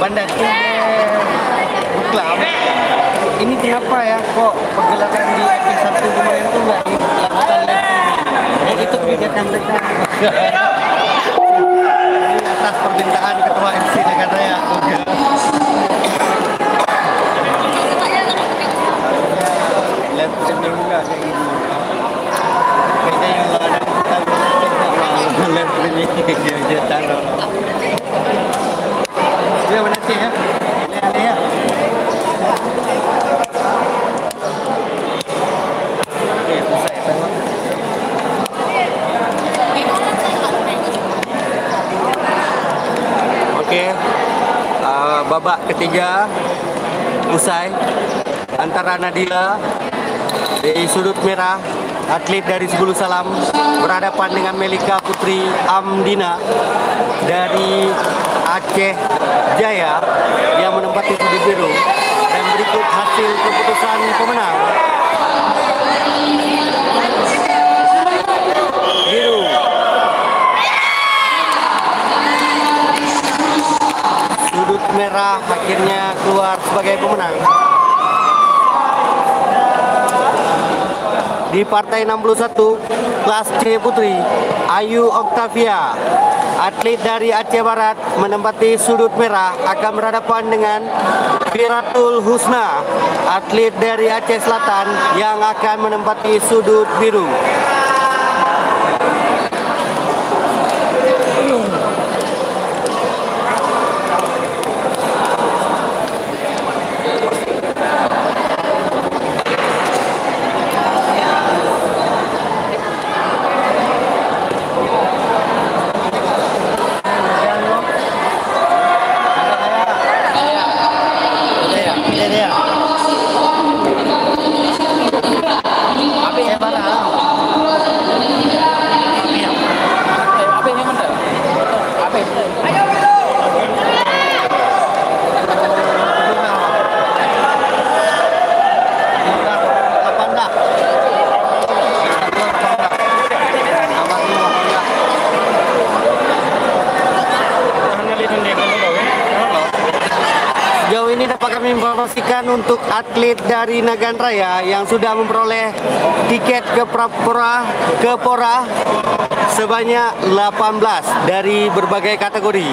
Speaker 1: Bandar Buklam. Ini kenapa ya kok pergelaran di F1 kemarin itu nggak dilakukan lagi? Itu kebijakan mereka. Atas permintaan ketua FC Jakarta lihat sebelum juga kayak gini. Kayaknya yang lain kita lihat ini. babak ketiga usai antara Nadila di sudut merah, atlet dari 10 Salam, berhadapan dengan Melika Putri Amdina dari Aceh Jaya yang menempati sudut biru. Dan berikut hasil keputusan pemenang. Biru. Sudut merah akhirnya keluar sebagai pemenang. Di partai 61 kelas C Putri, Ayu Octavia, atlet dari Aceh Barat, menempati sudut merah, akan berhadapan dengan Firatul Husna, atlet dari Aceh Selatan, yang akan menempati sudut biru. Sejauh ini dapat kami informasikan untuk atlet dari Nagan Raya yang sudah memperoleh tiket ke Pora sebanyak 18 dari berbagai kategori.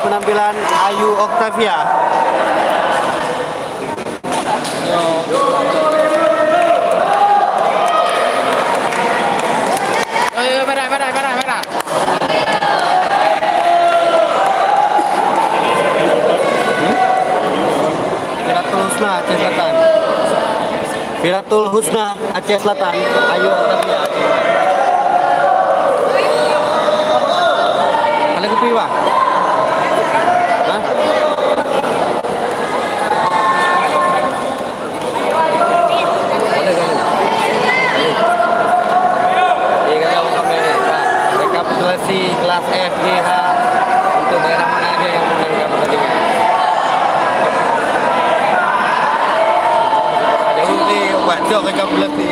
Speaker 1: Penampilan Ayu Octavia. Firatul Husna Aceh Selatan, Ayu Octavia. Kalian kepiwa? Rekapitulasi kelas F, G, H untuk daerah mana aja yang menangkan pertandingan. Jauh ni baca rekapitulasi.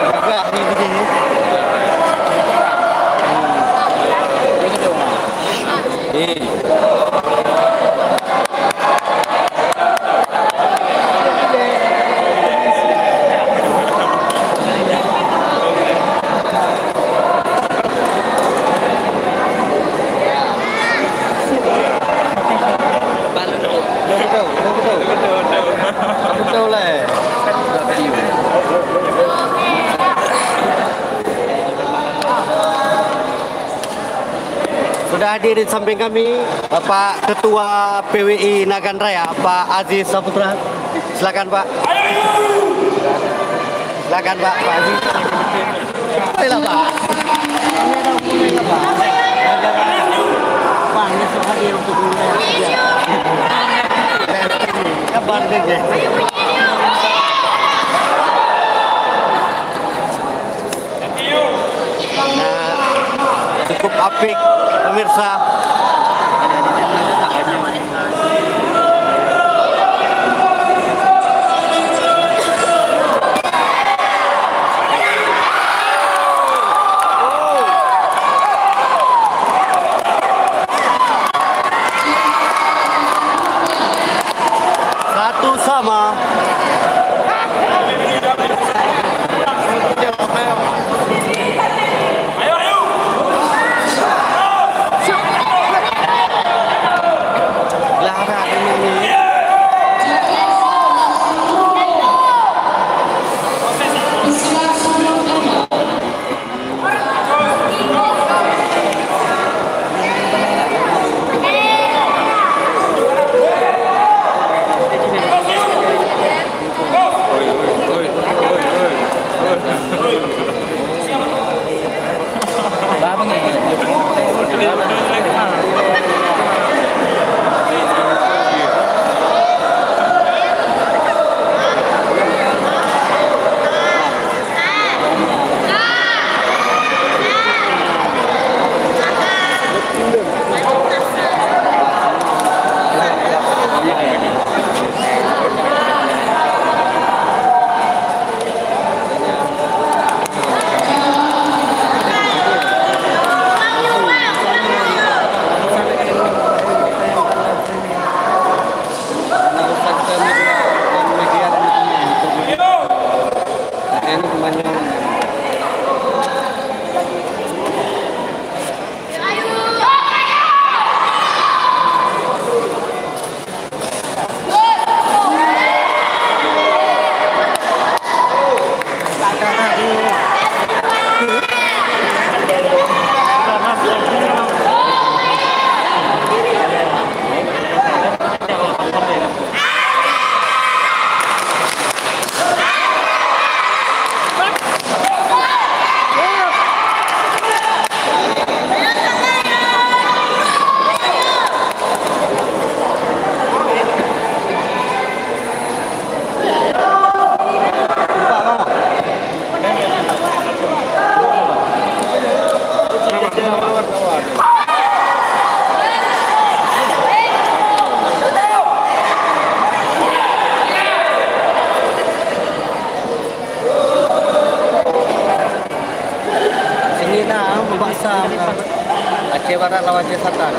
Speaker 1: Jawab dengan sudah hadir di samping kami Bapak Ketua PWI Nagan Raya, Pak Aziz Saputra. Silakan Pak. Silakan Pak Aziz. Silakan Pak. ini untuk dunia saja. Ya banding ya. Nah, cukup apik pemirsa. Satu sama. Aceh Barat lawan Aceh Selatan.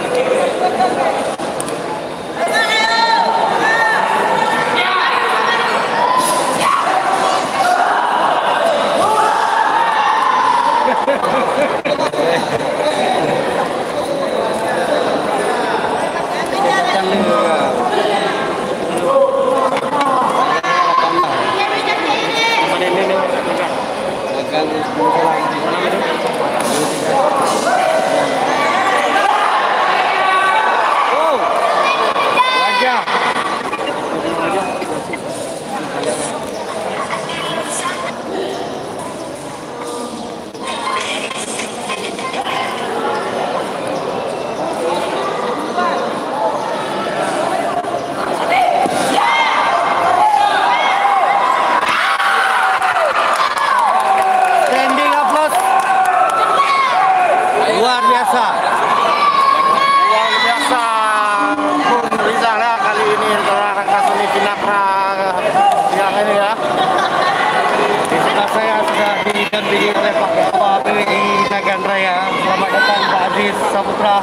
Speaker 1: Didampingi oleh Pak Ketua PWI Nagan Raya. Selamat datang Pak Aziz Saputra.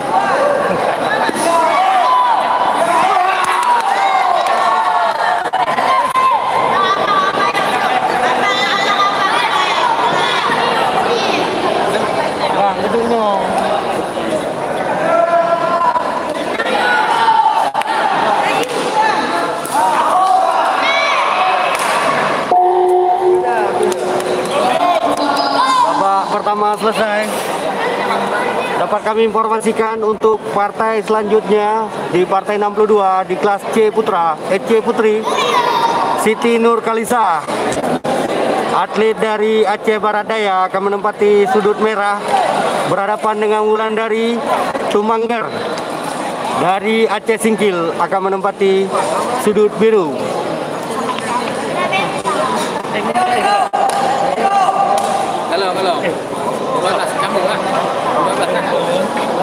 Speaker 1: Bang, duduknya. Pertama selesai. Dapat kami informasikan untuk partai selanjutnya di partai 62 di kelas C Putra, C Putri, Siti Nur Kalisa, atlet dari Aceh Barat Daya, akan menempati sudut merah berhadapan dengan Wulandari Tumanggar dari Aceh Singkil akan menempati sudut biru.
Speaker 5: Kalau 12 kamu lah. 12.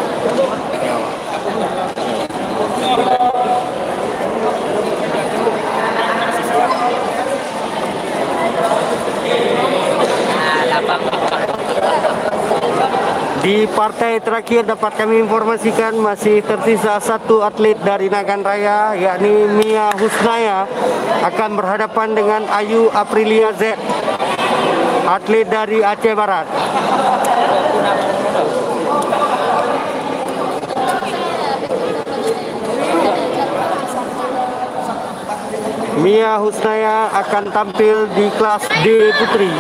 Speaker 1: Di partai terakhir dapat kami informasikan masih tersisa satu atlet dari Nagan Raya, yakni Mia Husnaya akan berhadapan dengan Ayu Aprilia Z, atlet dari Aceh Barat. Mia Husnaya akan tampil di kelas D Putri.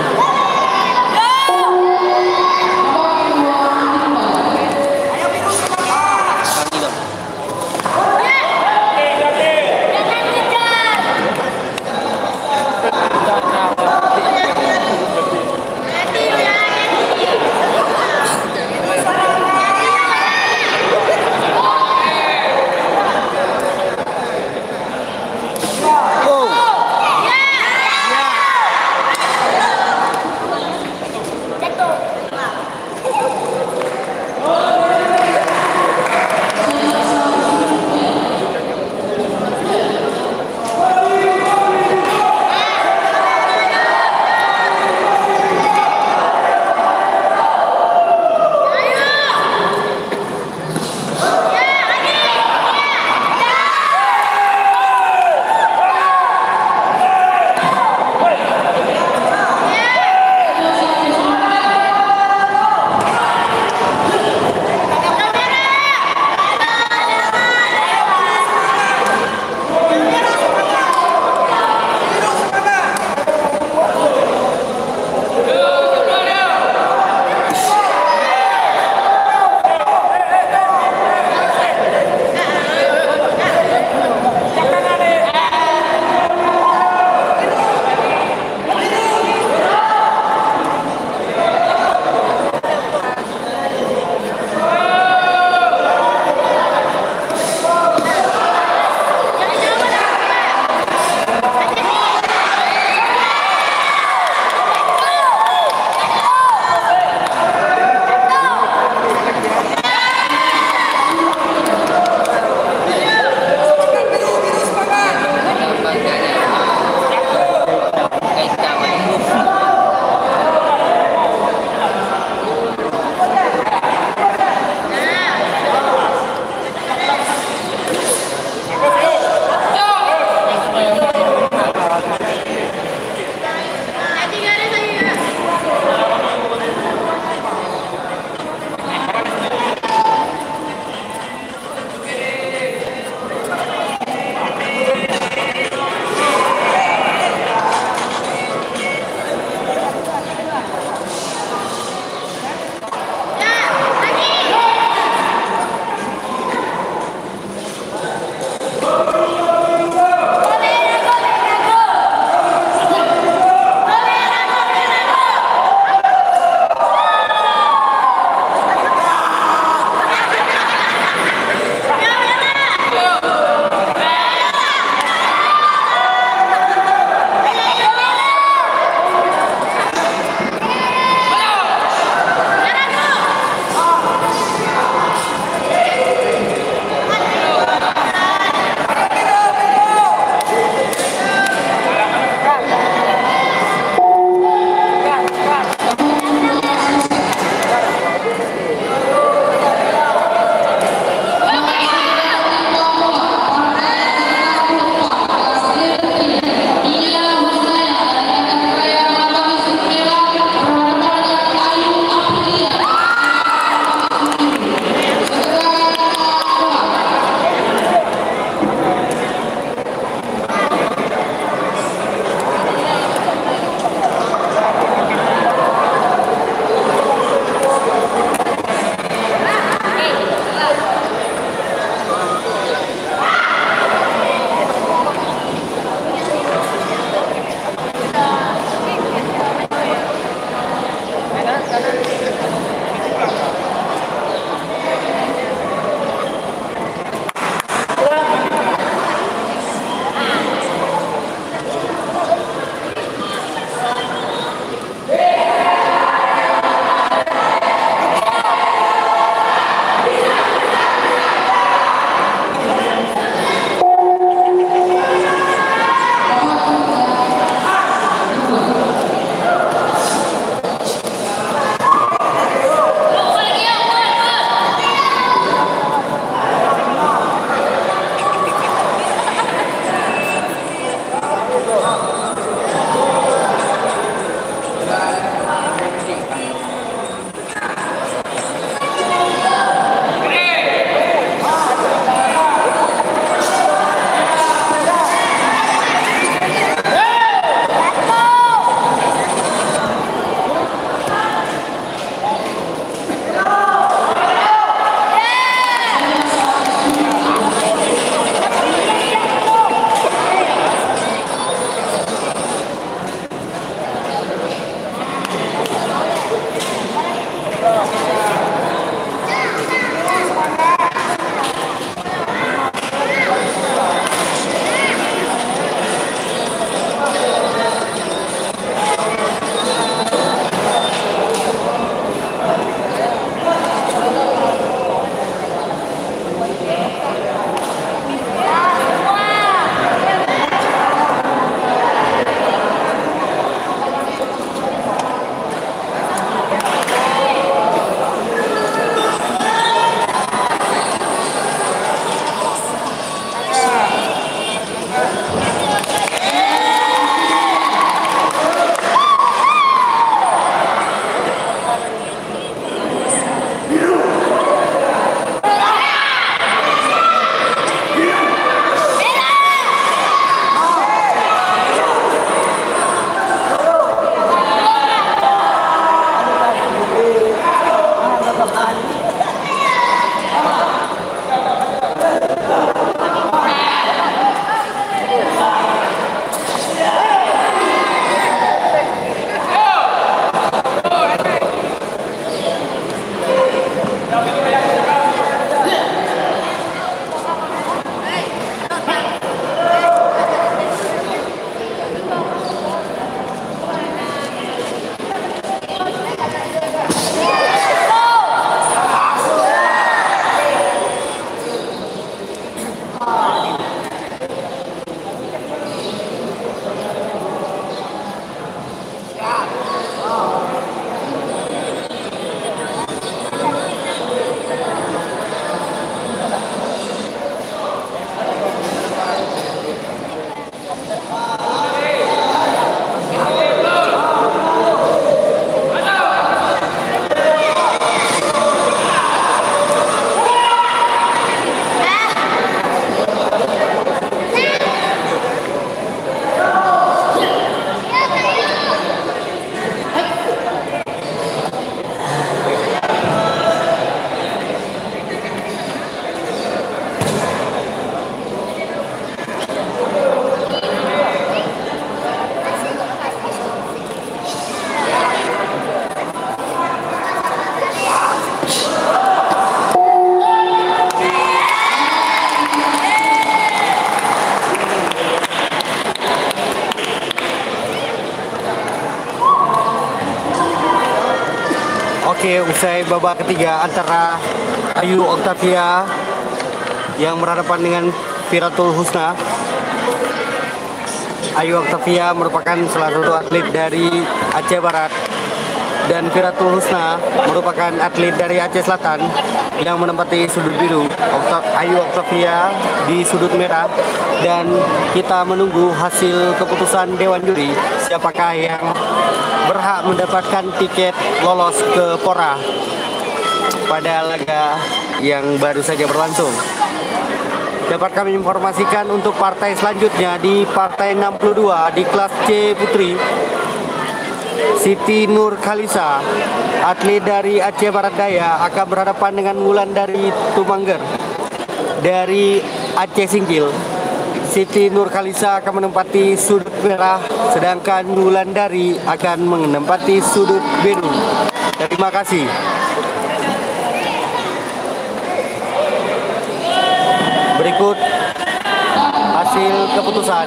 Speaker 1: Oke, usai babak ketiga antara Ayu Octavia yang berhadapan dengan Viratul Husna. Ayu Octavia merupakan salah satu atlet dari Aceh Barat dan Viratul Husna merupakan atlet dari Aceh Selatan yang menempati sudut biru. Ayu Octavia di sudut merah, dan kita menunggu hasil keputusan Dewan Juri siapakah yang berhak mendapatkan tiket lolos ke Pora pada laga yang baru saja berlangsung. Dapat kami informasikan untuk partai selanjutnya di partai 62 di kelas C Putri. Siti Nur Khalisa, atlet dari Aceh Barat Daya, akan berhadapan dengan Wulandari Tumangger dari Aceh Singkil. Siti Nur Khalisa akan menempati sudut merah, sedangkan Wulandari akan menempati sudut biru. Terima kasih. Berikut hasil keputusan.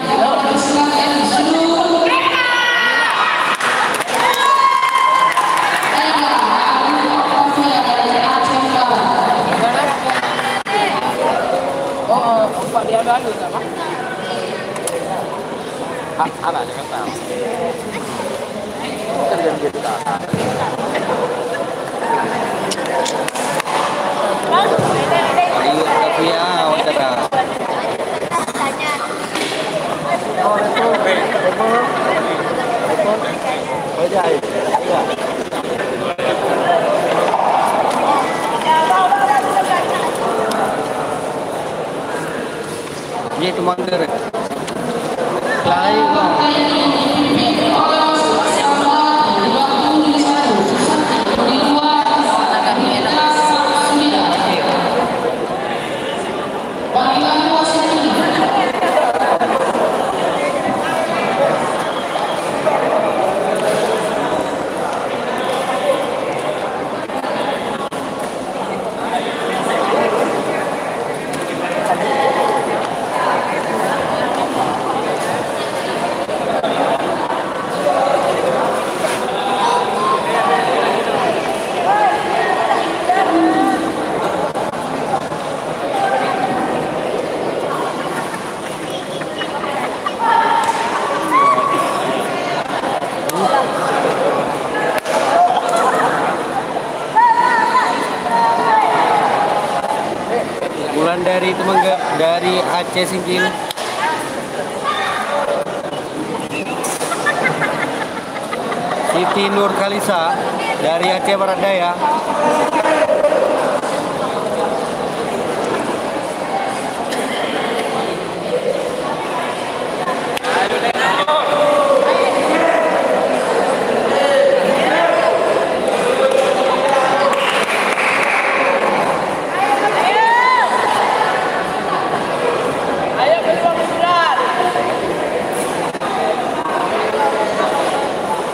Speaker 1: Ayu Octavia Watara. Ye Tumangger. Wulandari Tumangger dari Aceh Singkil. Siti Nur Khalisa dari Aceh Barat Daya.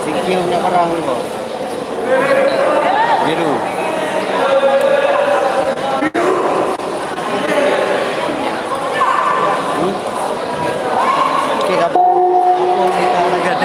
Speaker 1: Singkilnya perang kok. Biru. Oke, kita agak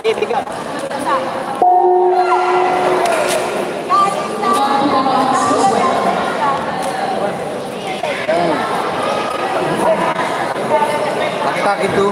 Speaker 1: Letak itu.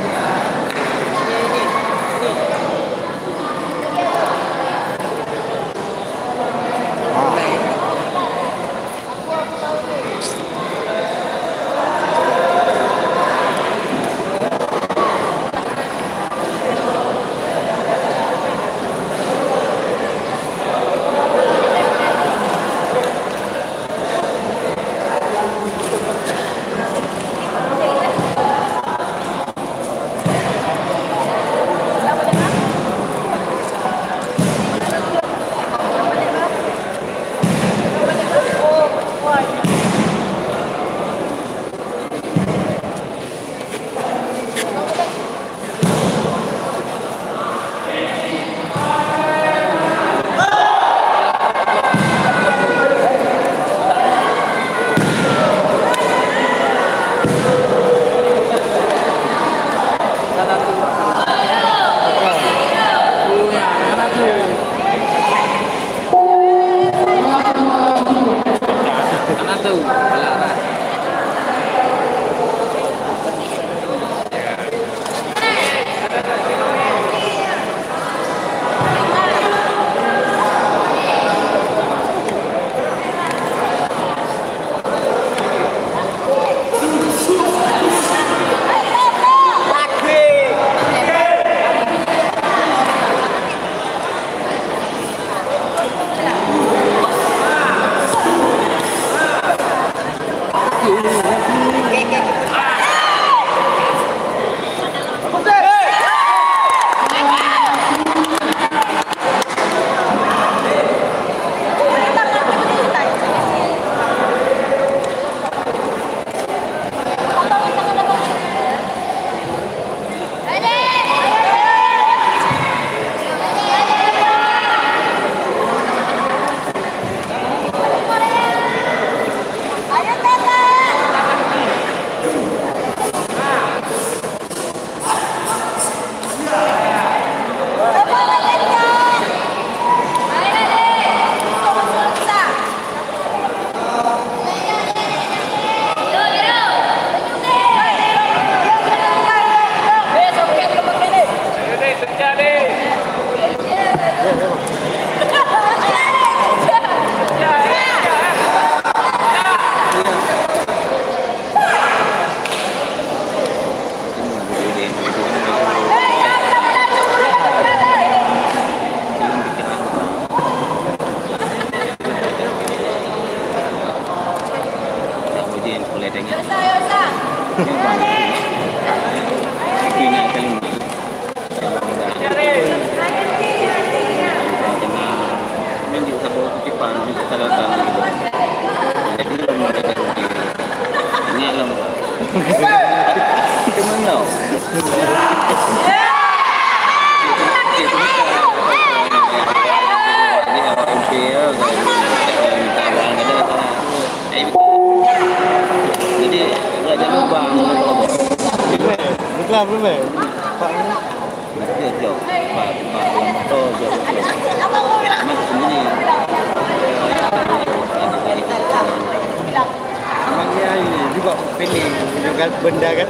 Speaker 1: Benda kan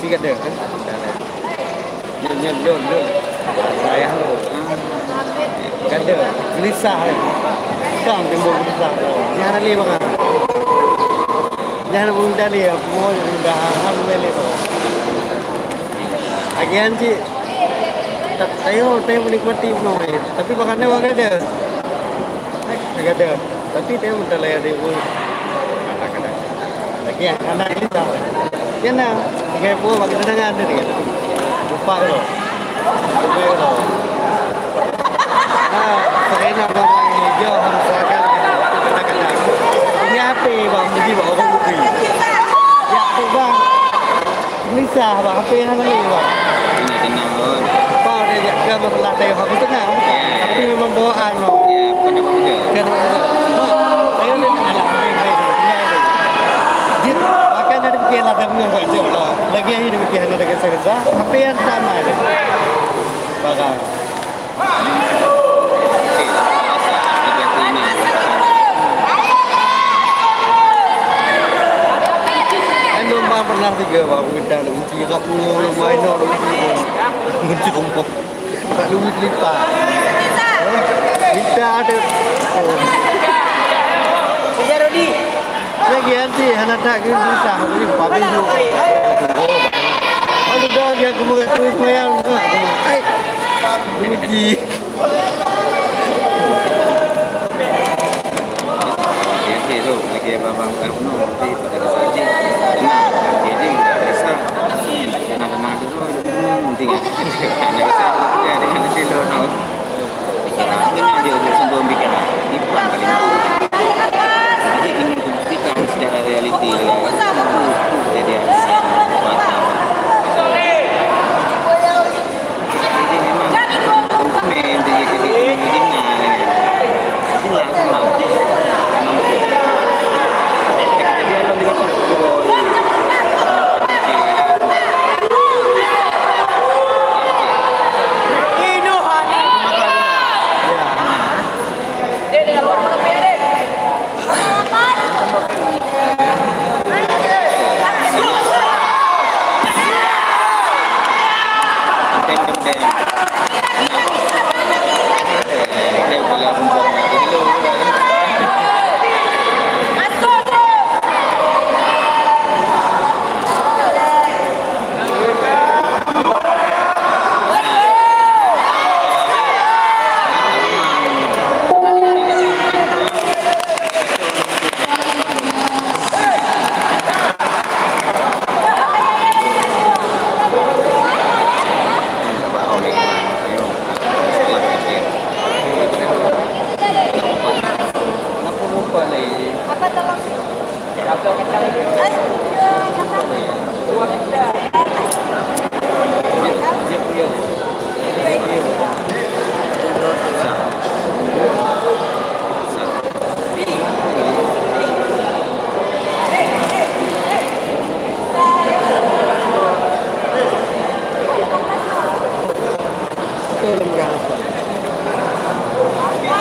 Speaker 1: tiga deh kan nyelon ayah lo kan deh gelisah kan timbul gelisah jangan li bang jangan bunda li mau bunda ham li agian sih tayo menikmati noy tapi makannya wagai deh agak deh tapi tayo udah layar deh ya, karena ini tahu. Ya nah, kayak pun bagi tenangan ada dia. Lupa loh. Lupa loh. Nah, sekarang apa lagi? Jo harus akan kata-kata. Ini apa bang? Jadi bawa orang bukti. Ya tu bang. Ini sah bang. Apa yang lagi bang? Apa dia jaga masalah tayo aku tengah. Tapi memang bawaan loh. Ya, kenapa? Ayo ni anak. Ada pikiran ada punya baca lah. Lagi ini pikiran ada kesalahan. Apa yang sama ada? tiga baru kita nak kunci kat pulau main nak kunci kompok. Tak lupa lipat. Kita ada.
Speaker 3: Kerja Rodi.
Speaker 1: Lagi nanti anak tak kena susah ni pakai tu. Ada dah dia kemudian tu semayang. Ai. Kunci.
Speaker 5: Itu lagi babang kamu nanti pada saja. Jadi nggak bisa. Anak-anak itu penting ya. Nggak bisa. Ya dengan silo nol. Pikirannya dia udah sebelum bikin ipan kali ini. Jadi ingin membuktikan secara realiti. Jadi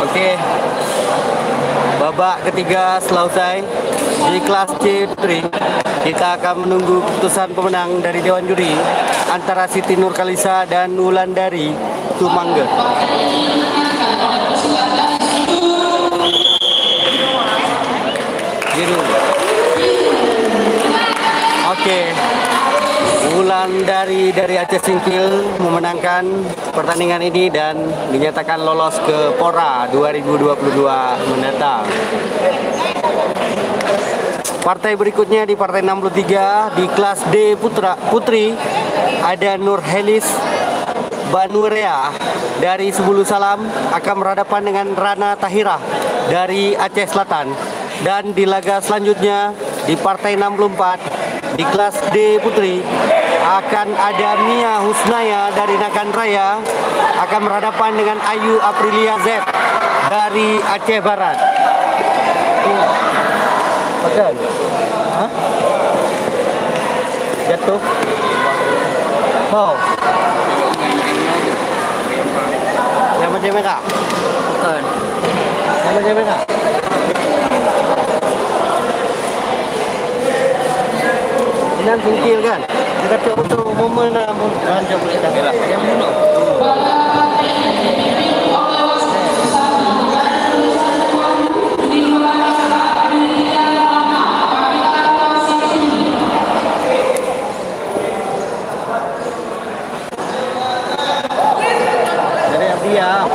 Speaker 1: Okey. Babak ketiga selesai di kelas C3. Kita akan menunggu keputusan pemenang dari Dewan Juri antara Siti Nurkalisa dan Wulandari Tumangga. Biru. Okey. Wulandari dari Aceh Singkil memenangkan pertandingan ini dan dinyatakan lolos ke Pora 2022 mendatang. Partai berikutnya di partai 63 di kelas D Putri ada Nur Helis Banurea dari Sebulu Salam akan berhadapan dengan Rana Tahira dari Aceh Selatan. Dan di laga selanjutnya di partai 64 di kelas D Putri akan ada Mia Husnaya dari Nagan Raya akan berhadapan dengan Ayu Aprilia Z dari Aceh Barat. Pakai? Hah? Jatuh? Oh. Yang macam merah? Bukan. Yang macam merah? Ini singkil kan? Dia kata untuk momen rancang boleh dah. Yang bunuh. Jadi yang diam.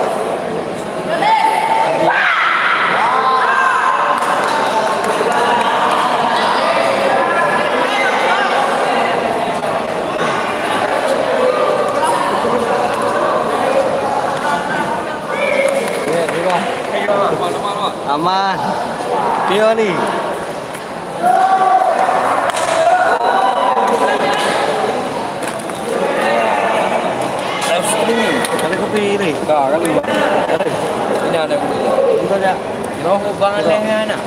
Speaker 1: Aman. Dia ni. Ada kopi ni.
Speaker 5: Tak kali. Ini ada kopi.
Speaker 1: Itu aja.
Speaker 5: Noh bang leh anak.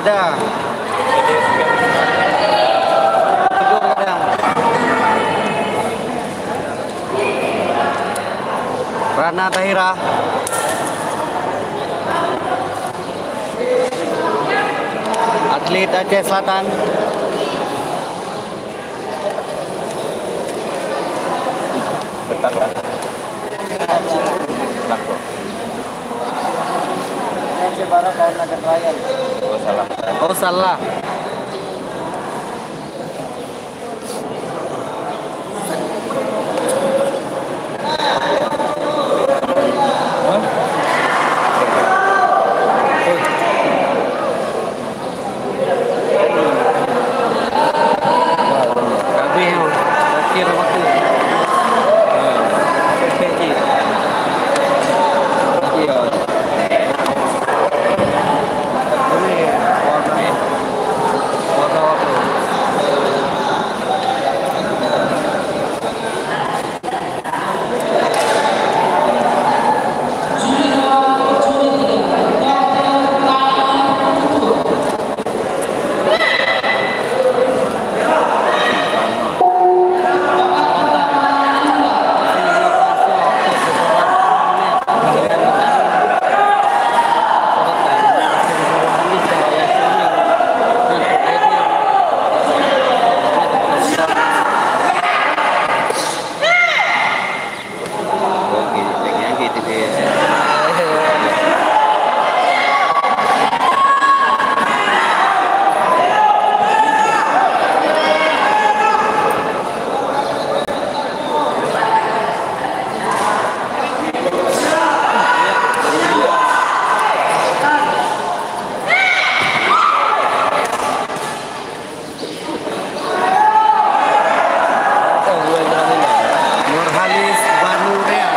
Speaker 1: Ada. Tidur kadang. Rana Tahira atlet Aceh Selatan.
Speaker 5: Betul kan?
Speaker 4: Aceh Barat lawan Nagan Raya.
Speaker 5: Oh salah.
Speaker 1: Oh salah. Terakhir waktu.
Speaker 5: Iya.
Speaker 1: Nurhalis Banurea.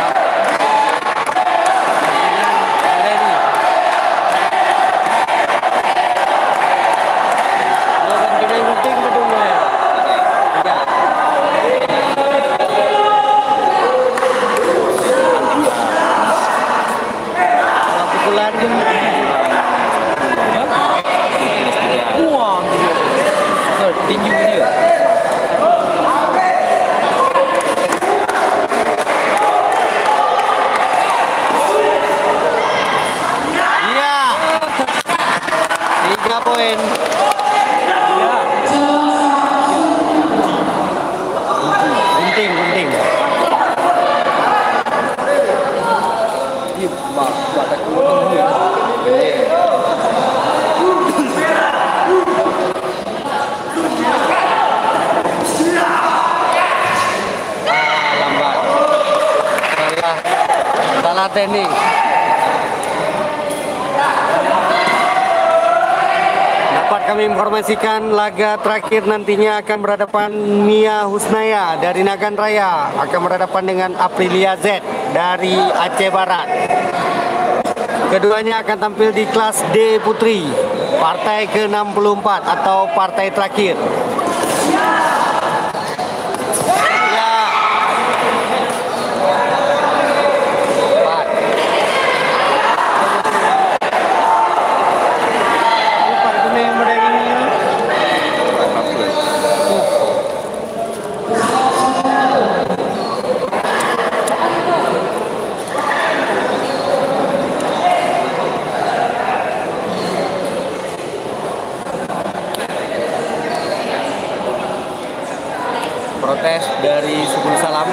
Speaker 1: Pukulan
Speaker 5: Tinju dia.
Speaker 1: iya. 3 poin. Gunting.
Speaker 5: Lambat.
Speaker 1: Salah teknik. Dapat kami informasikan laga terakhir nantinya akan berhadapan Mia Husnaya dari Nagan Raya akan berhadapan dengan Aprilia Z dari Aceh Barat. Keduanya akan tampil di kelas D Putri, partai ke-64 atau partai terakhir. Ya. 4. Protes dari Subul Salam.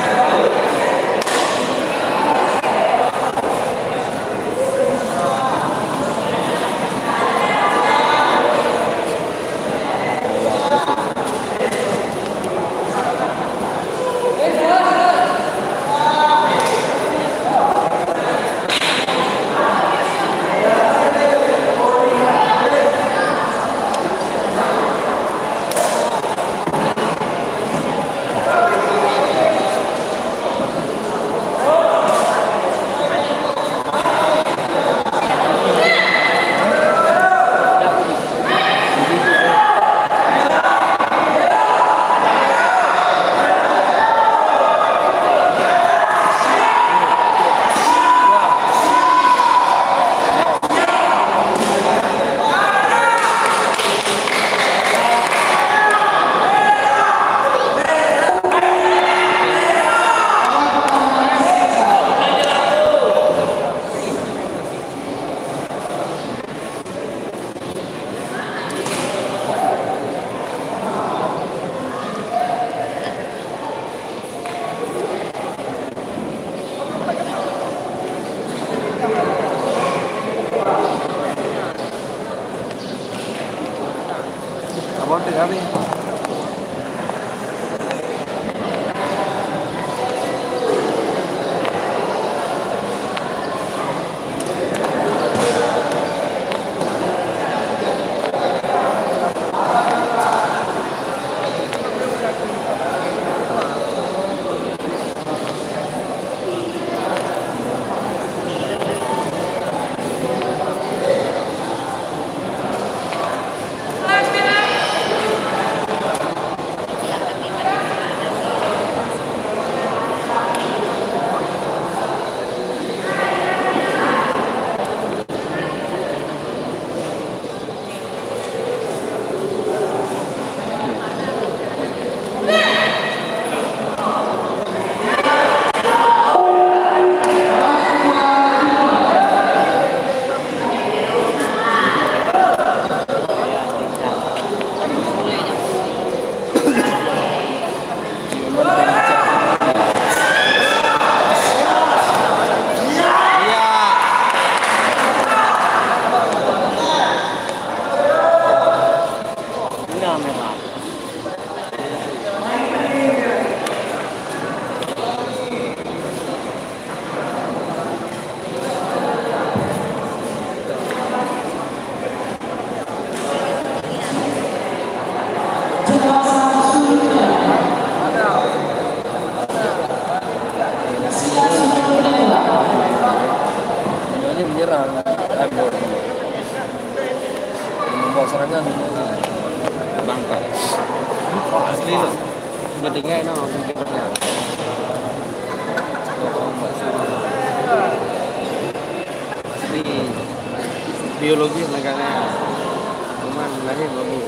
Speaker 4: merah. Ini menyerang, membawa serangan.
Speaker 5: Bangka. Asli loh. Pentingnya itu kipernya. Asli biologi negara. Cuman lahir bagus.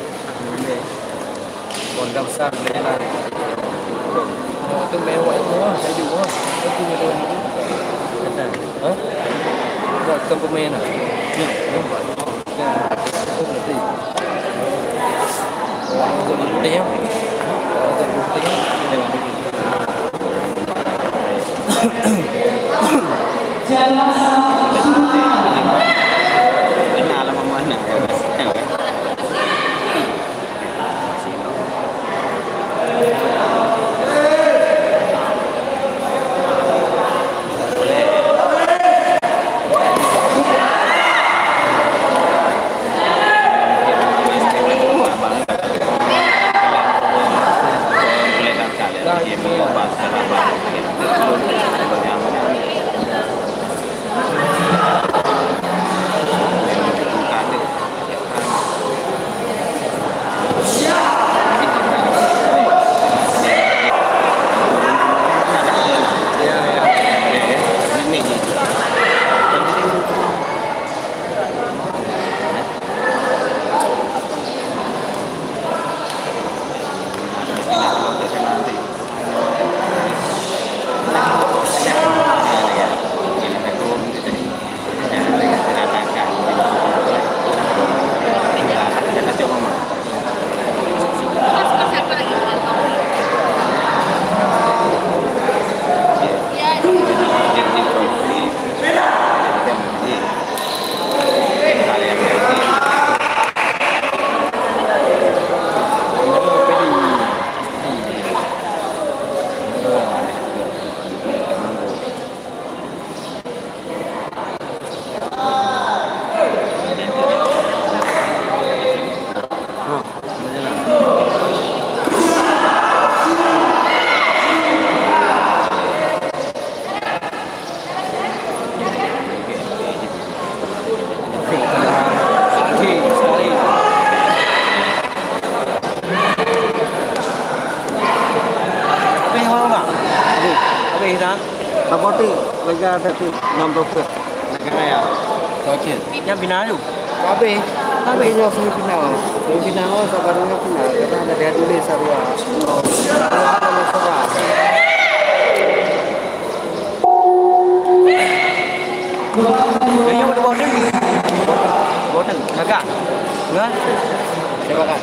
Speaker 5: Keluarga besar daerah.
Speaker 4: Itu mewah itu, saya juga. Saya punya tuan itu. Hah? Buat ke pemain lah. Ya, nampak. Ya, itu berarti. Untuk putih ya. Untuk putih dengan begitu.
Speaker 5: Ini alam mana?
Speaker 1: Tapos lagi ada tu 60 negara ya.
Speaker 4: Okey. Yang final tu.
Speaker 1: Tapi yang semifinal sebenarnya final karena ada dia dulu Sarua. Ada Sarua.
Speaker 4: Dia yang botol. Botol. Agak. Enggak? Siapa kan?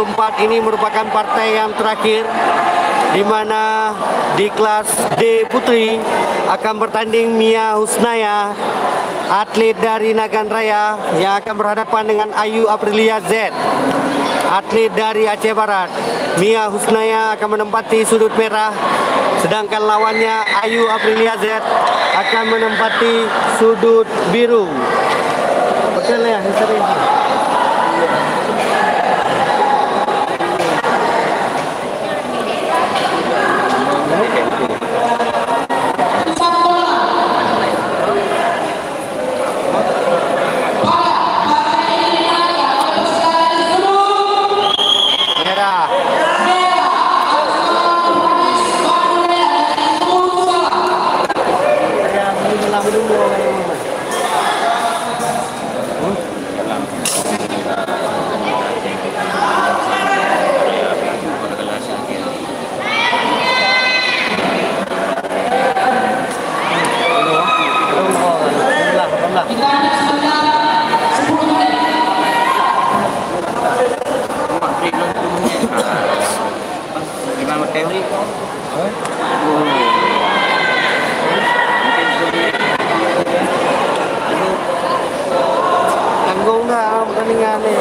Speaker 1: 64 ini merupakan partai yang terakhir, di mana di kelas D Putri akan bertanding Mia Husnaya, atlet dari Nagan Raya, yang akan berhadapan dengan Ayu Aprilia Z, atlet dari Aceh Barat. Mia Husnaya akan menempati sudut merah, sedangkan lawannya Ayu Aprilia Z akan menempati sudut biru. Betul ya, history. Tanggung dah pertandingan ni.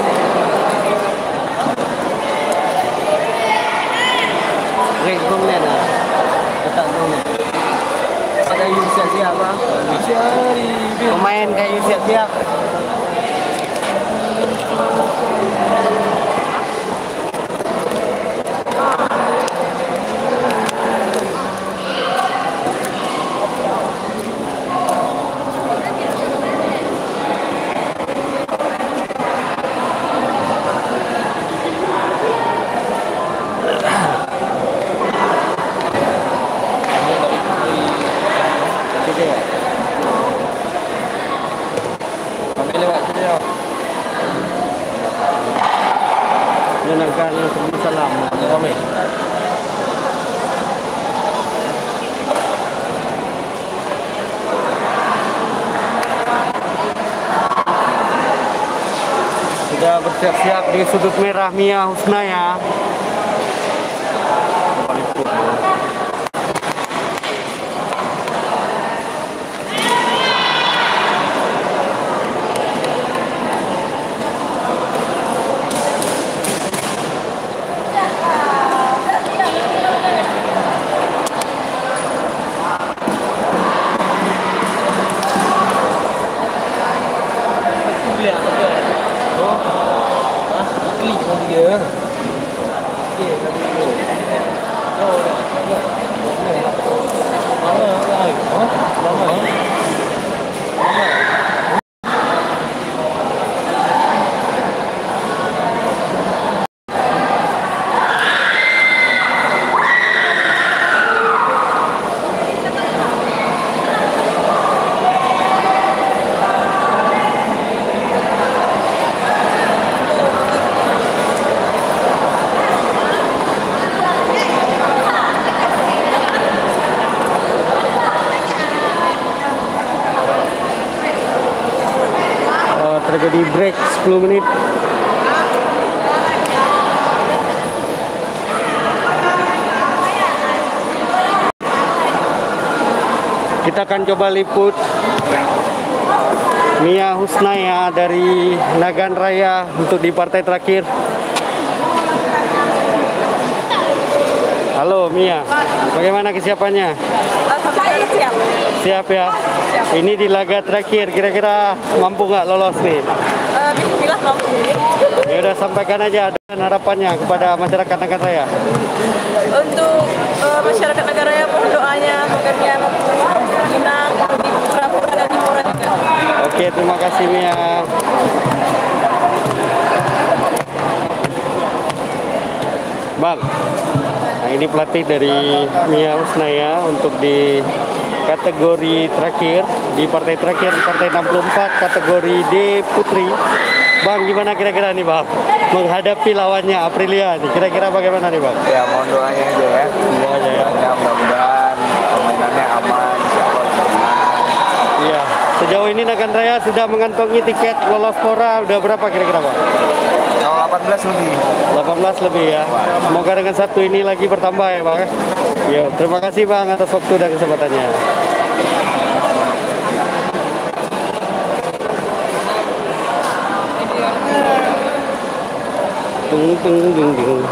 Speaker 1: Rekong ni dah. Tak tahu. Ada you siap-siap ah. Pemain kayu siap-siap. Menangkan sebelum salam. Amin. Sudah bersiap-siap di sudut merah Mia Husnaya. Terjadi break 10 menit. Kita akan coba liput Mia Husnaya dari Nagan Raya untuk di partai terakhir. Halo Mia, bagaimana kesiapannya?
Speaker 3: Siap.
Speaker 1: Siap ya? Ini di laga terakhir, kira-kira mampu nggak lolos nih?
Speaker 3: Bismillah mampu.
Speaker 1: Ya udah, sampaikan aja dan harapannya kepada masyarakat Nagan Raya.
Speaker 3: Untuk masyarakat Nagan Raya, mohon doanya agar Mia menang di Pura-Pura dan Timora juga.
Speaker 1: Oke, terima kasih Mia. Bang, nah ini pelatih dari Mia Husnaya untuk di kategori terakhir, di partai terakhir, di partai 64, kategori D Putri. Bang, gimana kira-kira nih Bang, menghadapi lawannya Aprilia nih, kira-kira bagaimana nih Bang?
Speaker 4: Ya, mohon doanya aja ya.
Speaker 1: Doanya ya.
Speaker 4: Ya, mudah-mudahan permainannya aman.
Speaker 1: Iya, sejauh ini Nagan Raya sudah mengantongi tiket lolos Pora udah berapa kira-kira Bang?
Speaker 4: 18 lebih.
Speaker 1: 18 lebih ya. Semoga dengan satu ini lagi bertambah ya Bang. Ya, terima kasih Bang atas waktu dan kesempatannya. Tung tung dung dung.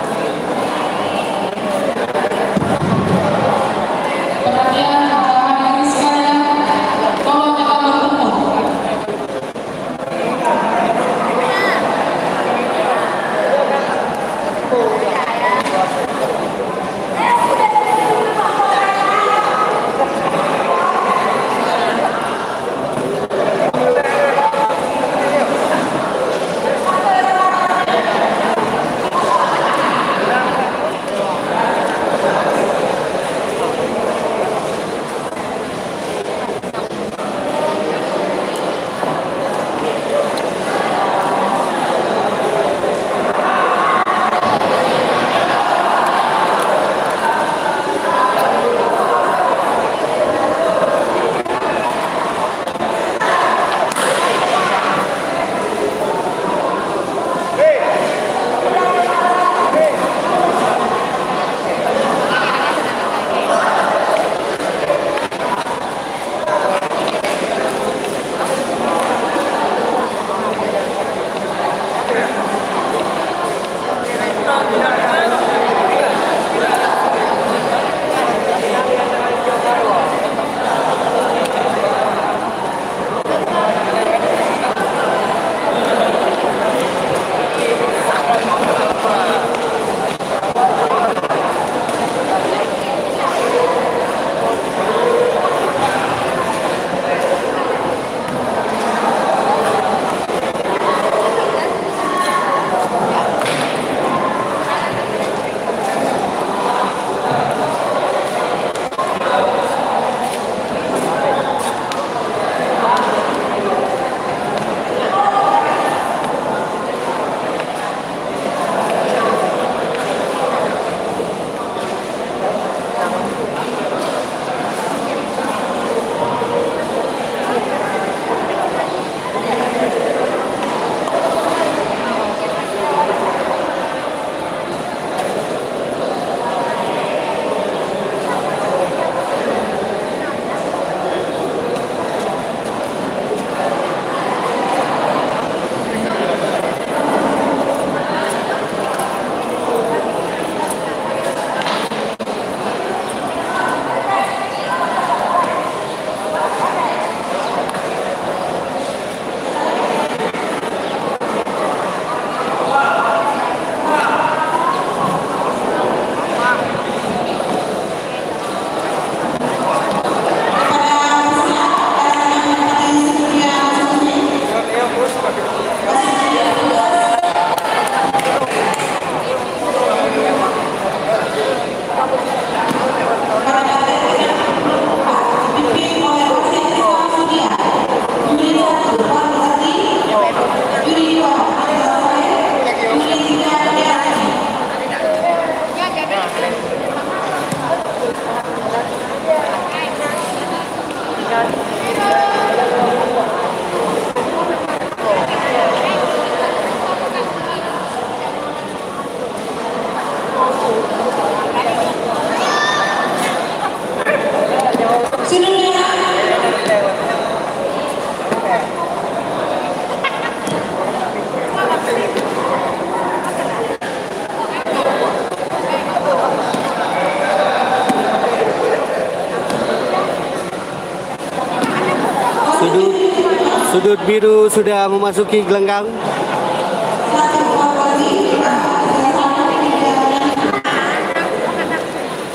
Speaker 1: Sudut biru sudah memasuki gelanggang.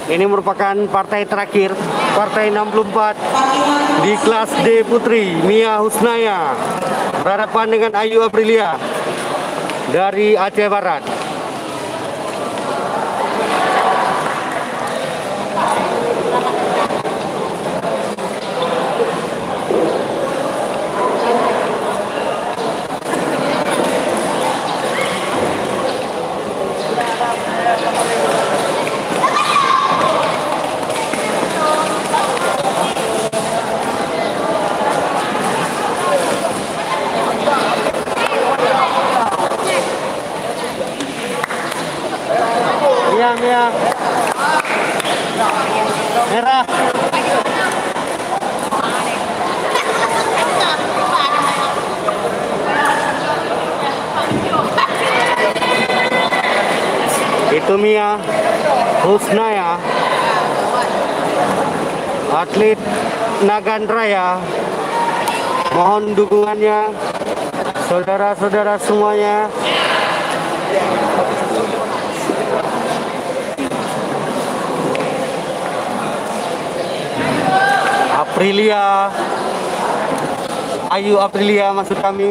Speaker 1: Ini merupakan partai terakhir, partai 64 di kelas D Putri, Mia Husnaya berhadapan dengan Ayu Aprilia dari Aceh Barat. Hilmia Husnaya, atlet Nagan Raya. Mohon dukungannya, saudara-saudara semuanya. Aprilia, Ayu Aprilia maksud kami.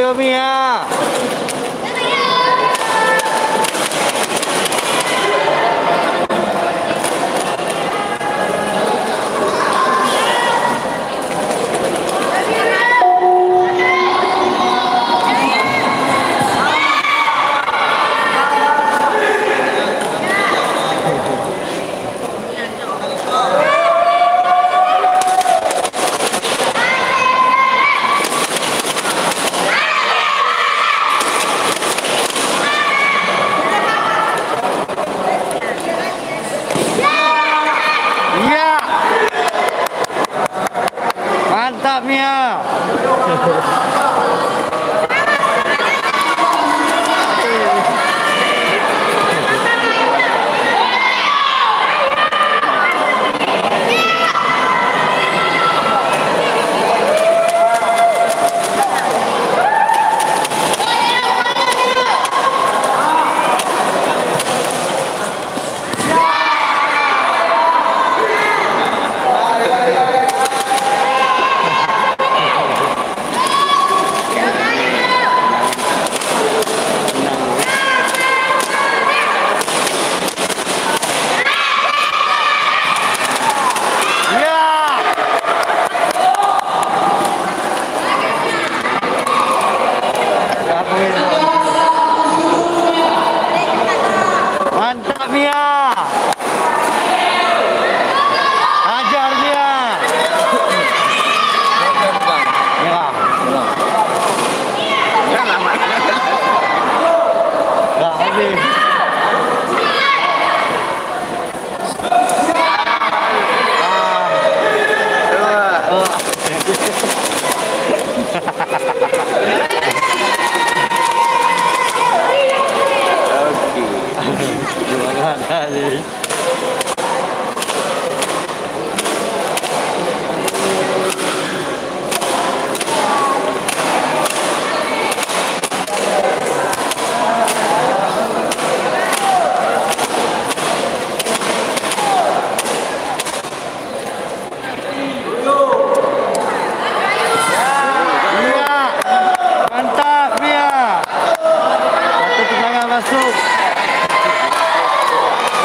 Speaker 1: Ayo Mia. Mantap Mia. Mantap Mia. Ajar Mia. Ya. Dah habis. Gimana tadi? Mantap Mia. Satu tendangan masuk.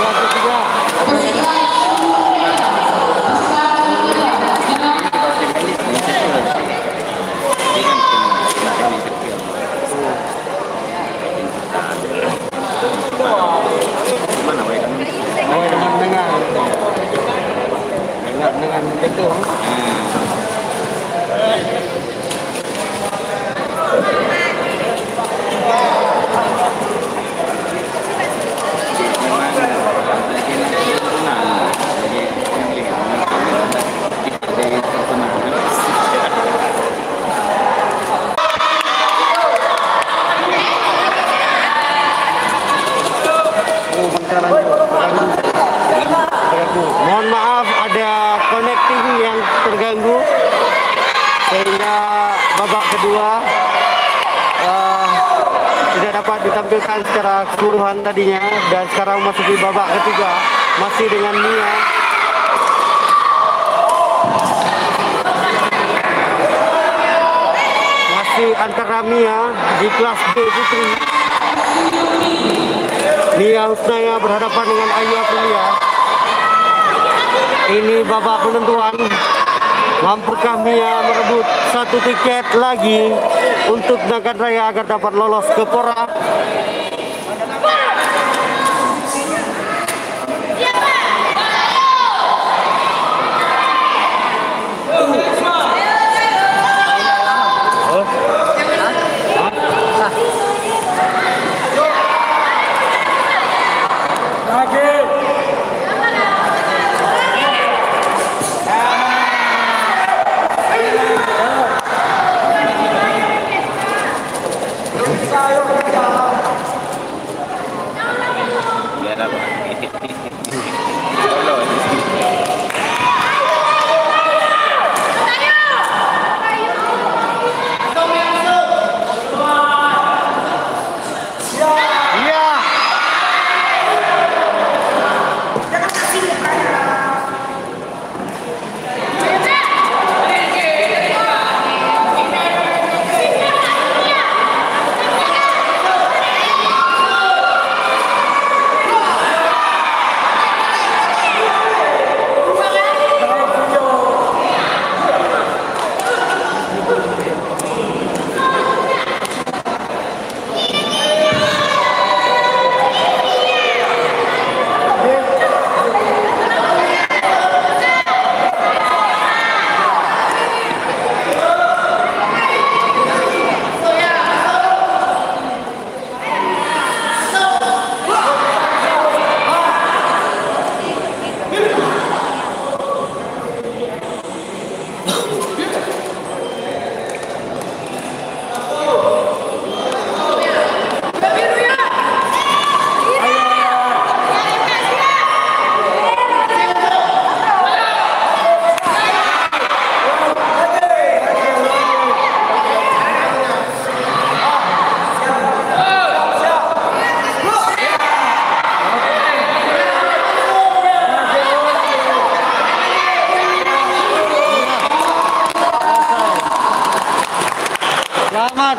Speaker 1: 2-3. Dengan itu. Mohon maaf ada connecting yang terganggu sehingga babak kedua tidak dapat ditampilkan secara keseluruhan tadinya, dan sekarang memasuki babak ketiga masih dengan Mia. Masih antara Mia di kelas B putri. Mia Husnaya berhadapan dengan Ayu Aprilia. Ini babak penentuan. Mampukah Mia merebut satu tiket lagi untuk Nagan Raya agar dapat lolos ke Pora?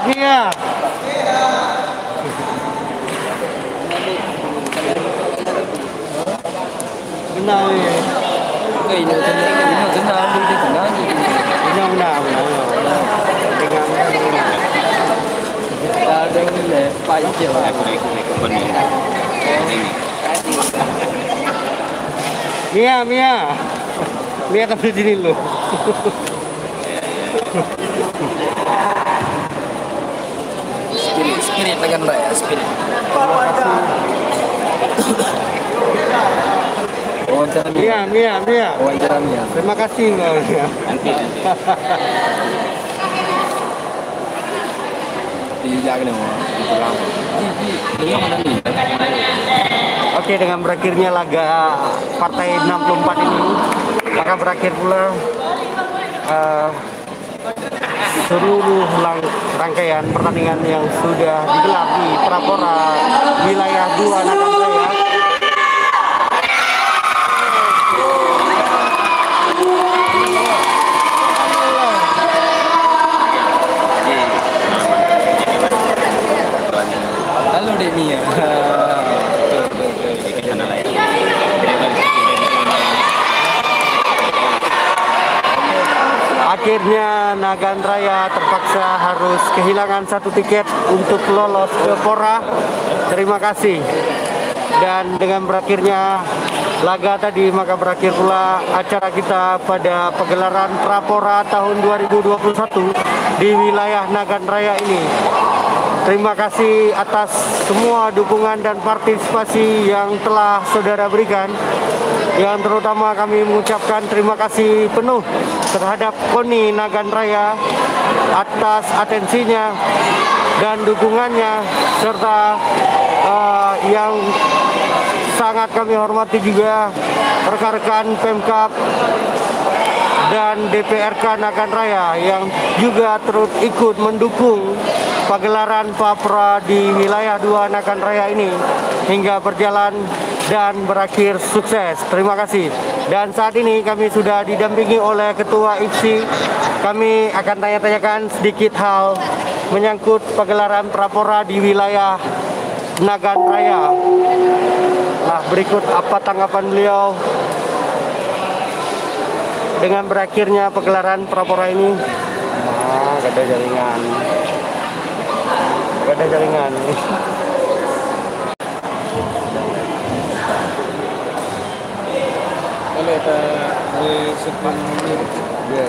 Speaker 1: Mia. Benar ya. Benar. Dengan Mia tapi sini lu.
Speaker 4: Spirit Nagan Raya, spirit.
Speaker 1: Mia.
Speaker 4: Wawancara Mia.
Speaker 1: Terima kasih Mia. Oke, dengan berakhirnya laga partai 64 ini, maka berakhir pula seluruh rangkaian pertandingan yang sudah digelar di Prapora wilayah 2 Nagan Raya.
Speaker 4: Halo Denia.
Speaker 1: Akhirnya Nagan Raya terpaksa harus kehilangan 1 tiket untuk lolos ke Pora. Terima kasih. Dan dengan berakhirnya laga tadi, maka berakhir pula acara kita pada pagelaran Prapora tahun 2021 di wilayah Nagan Raya ini. Terima kasih atas semua dukungan dan partisipasi yang telah saudara berikan. Yang terutama kami mengucapkan terima kasih penuh terhadap KONI Nagan Raya atas atensinya dan dukungannya, serta yang sangat kami hormati juga rekan-rekan Pemkab dan DPRK Nagan Raya yang juga turut ikut mendukung pagelaran Prapora di wilayah 2 Nagan Raya ini hingga berjalan dan berakhir sukses. Terima kasih. Dan saat ini kami sudah didampingi oleh Ketua IPSI. Kami akan tanya-tanyakan sedikit hal menyangkut pagelaran Prapora di wilayah Nagan Raya. Nah, berikut apa tanggapan beliau dengan berakhirnya pagelaran Prapora ini. Nah, gak ada jaringan.
Speaker 4: Kalau kita di sebelum ini,
Speaker 1: Yeah.